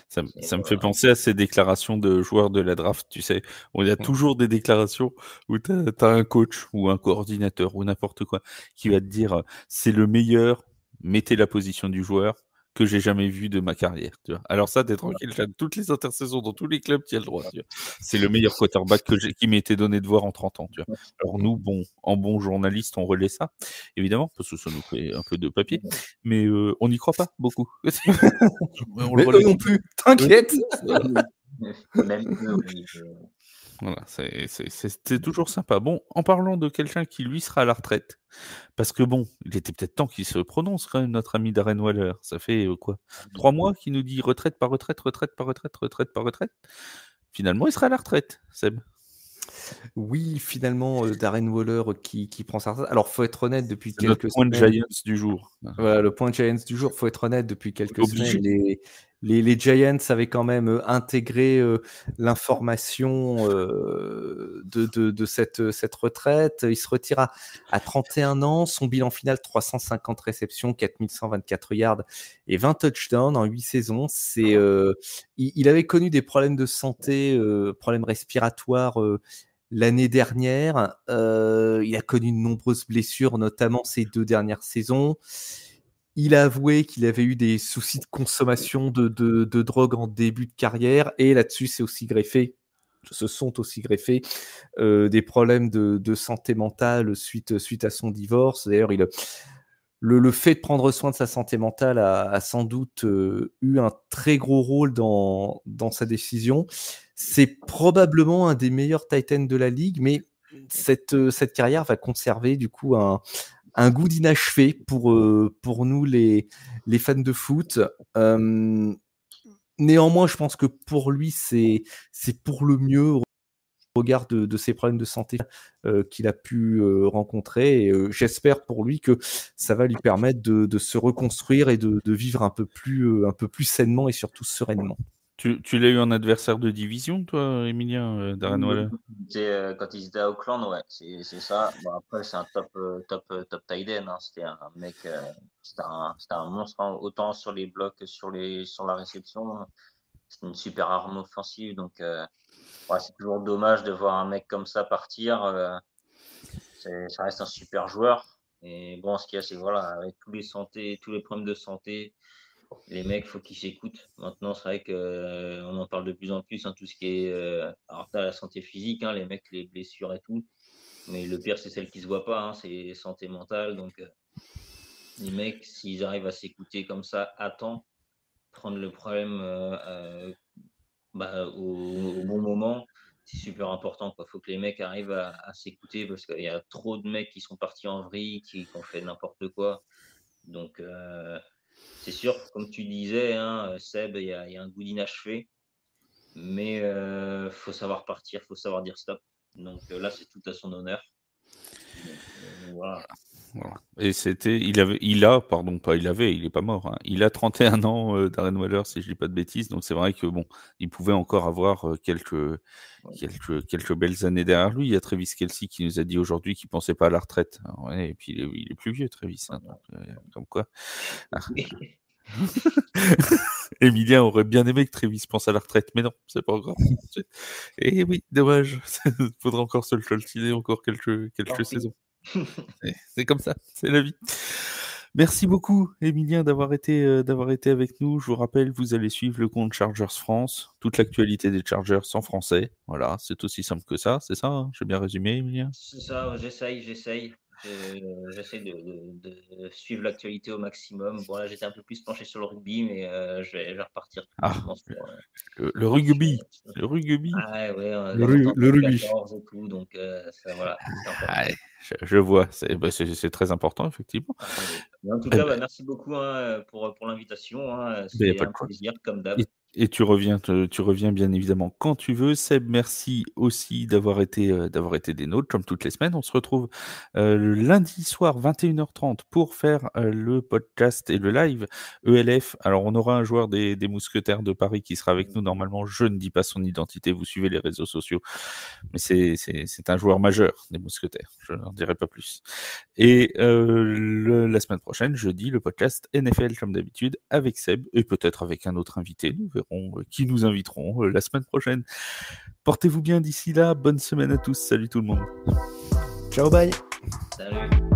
Ça me fait penser à ces déclarations de joueurs de la draft, tu sais, où il y a toujours des déclarations où tu as un coach ou un coordinateur ou n'importe quoi qui va te dire c'est le meilleur, mettez la position du joueur que j'ai jamais vu de ma carrière. Tu vois. Alors ça, t'es tranquille, t'as toutes les intersaisons dans tous les clubs, tu as le droit. Tu vois. C'est le meilleur quarterback qui m'ait été donné de voir en 30 ans. Tu vois. Alors nous, en bon journaliste, on relaie ça, évidemment, parce que ça nous fait un peu de papier, mais on n'y croit pas beaucoup. Mais eux non plus, t'inquiète. Même eux, oui. Voilà, c'est toujours sympa. Bon, en parlant de quelqu'un qui, lui, sera à la retraite, parce que bon, il était peut-être temps qu'il se prononce quand même, notre ami Darren Waller. Ça fait quoi 3 mois qu'il nous dit retraite par retraite, retraite par retraite, retraite par retraite. Finalement, il sera à la retraite, Seb. Oui, finalement, Darren Waller qui prend sa retraite. Alors, faut être honnête, depuis C'est notre quelques point de semaines. Giants du jour. Voilà, le point Giants du jour. Faut être honnête, depuis quelques Obligé. semaines, les Giants avaient quand même intégré l'information de cette retraite. Il se retire à 31 ans. Son bilan final, 350 réceptions, 4124 yards et 20 touchdowns en 8 saisons. Il avait connu des problèmes de santé, problèmes respiratoires l'année dernière. Il a connu de nombreuses blessures, notamment ces 2 dernières saisons. Il a avoué qu'il avait eu des soucis de consommation de drogue en début de carrière, et là-dessus se sont aussi greffés des problèmes de santé mentale suite à son divorce. D'ailleurs, le fait de prendre soin de sa santé mentale a sans doute eu un très gros rôle dans sa décision. C'est probablement un des meilleurs Titans de la ligue, mais cette carrière va conserver du coup un goût d'inachevé pour nous les fans de foot. Néanmoins, je pense que pour lui, c'est pour le mieux au regard de ses problèmes de santé qu'il a pu rencontrer. Et j'espère pour lui que ça va lui permettre de se reconstruire et de vivre un peu plus sainement et surtout sereinement. Tu l'as eu en adversaire de division, toi, Emilien, Darren Waller? Quand ils étaient à Auckland, ouais, c'est ça. Bon, après, c'est un top tight end, hein. C'était un mec, c'était un monstre, hein, autant sur les blocs que sur la réception. C'est une super arme offensive, donc ouais, c'est toujours dommage de voir un mec comme ça partir. Ça reste un super joueur. Et bon, ce qu'il y a, c'est voilà, avec tous les problèmes de santé, Les mecs, faut qu'ils s'écoutent. Maintenant, c'est vrai que on en parle de plus en plus, hein, tout ce qui est alors t'as la santé physique, hein, les mecs, les blessures et tout. Mais le pire, c'est celle qui se voit pas, hein, c'est santé mentale. Donc les mecs, s'ils arrivent à s'écouter comme ça à temps, prendre le problème au bon moment, c'est super important, quoi. Faut que les mecs arrivent à s'écouter parce qu'il y a trop de mecs qui sont partis en vrille, qui ont fait n'importe quoi. Donc c'est sûr, comme tu disais, hein, Seb, il y a un goût d'inachevé, mais faut savoir partir, faut savoir dire stop. Donc là, c'est tout à son honneur. Donc, voilà. Voilà. Et il est pas mort, hein. Il a 31 ans, Darren Waller, si je dis pas de bêtises. Donc c'est vrai que bon, il pouvait encore avoir quelques belles années derrière lui. Il y a Travis Kelce qui nous a dit aujourd'hui qu'il pensait pas à la retraite. Alors, ouais, et puis il est plus vieux, Travis, hein, donc, comme quoi. Emilien aurait bien aimé que Travis pense à la retraite, mais non, c'est pas grave. Et oui, dommage. Faudra encore se le coltiner encore quelques saisons. C'est comme ça, c'est la vie. Merci beaucoup, Emilien, d'avoir été avec nous. Je vous rappelle, vous allez suivre le compte Chargers France, toute l'actualité des Chargers en français. Voilà, c'est aussi simple que ça, c'est ça, hein, j'ai bien résumé, Emilien? C'est ça, j'essaye. J'essaie de suivre l'actualité au maximum. Bon, là, j'étais un peu plus penché sur le rugby, mais je vais repartir tout doucement sur le rugby. Le rugby. Ah ouais, le rugby. 14 et tout, donc ça, voilà, c'est important. Ah, je vois, c'est très important, effectivement. Mais en tout cas, merci beaucoup, hein, pour l'invitation, hein, c'était un plaisir, comme d'hab. Et tu reviens bien évidemment quand tu veux. Seb, merci aussi d'avoir été des nôtres, comme toutes les semaines. On se retrouve le lundi soir, 21h30, pour faire le podcast et le live ELF. Alors, on aura un joueur des Mousquetaires de Paris qui sera avec nous. Normalement, je ne dis pas son identité, vous suivez les réseaux sociaux. Mais c'est un joueur majeur des Mousquetaires, je n'en dirai pas plus. Et la semaine prochaine, jeudi, le podcast NFL comme d'habitude avec Seb et peut-être avec un autre invité. Nous verrons qui nous inviterons la semaine prochaine. Portez-vous bien d'ici là. Bonne semaine à tous. Salut tout le monde. Ciao, bye. Salut.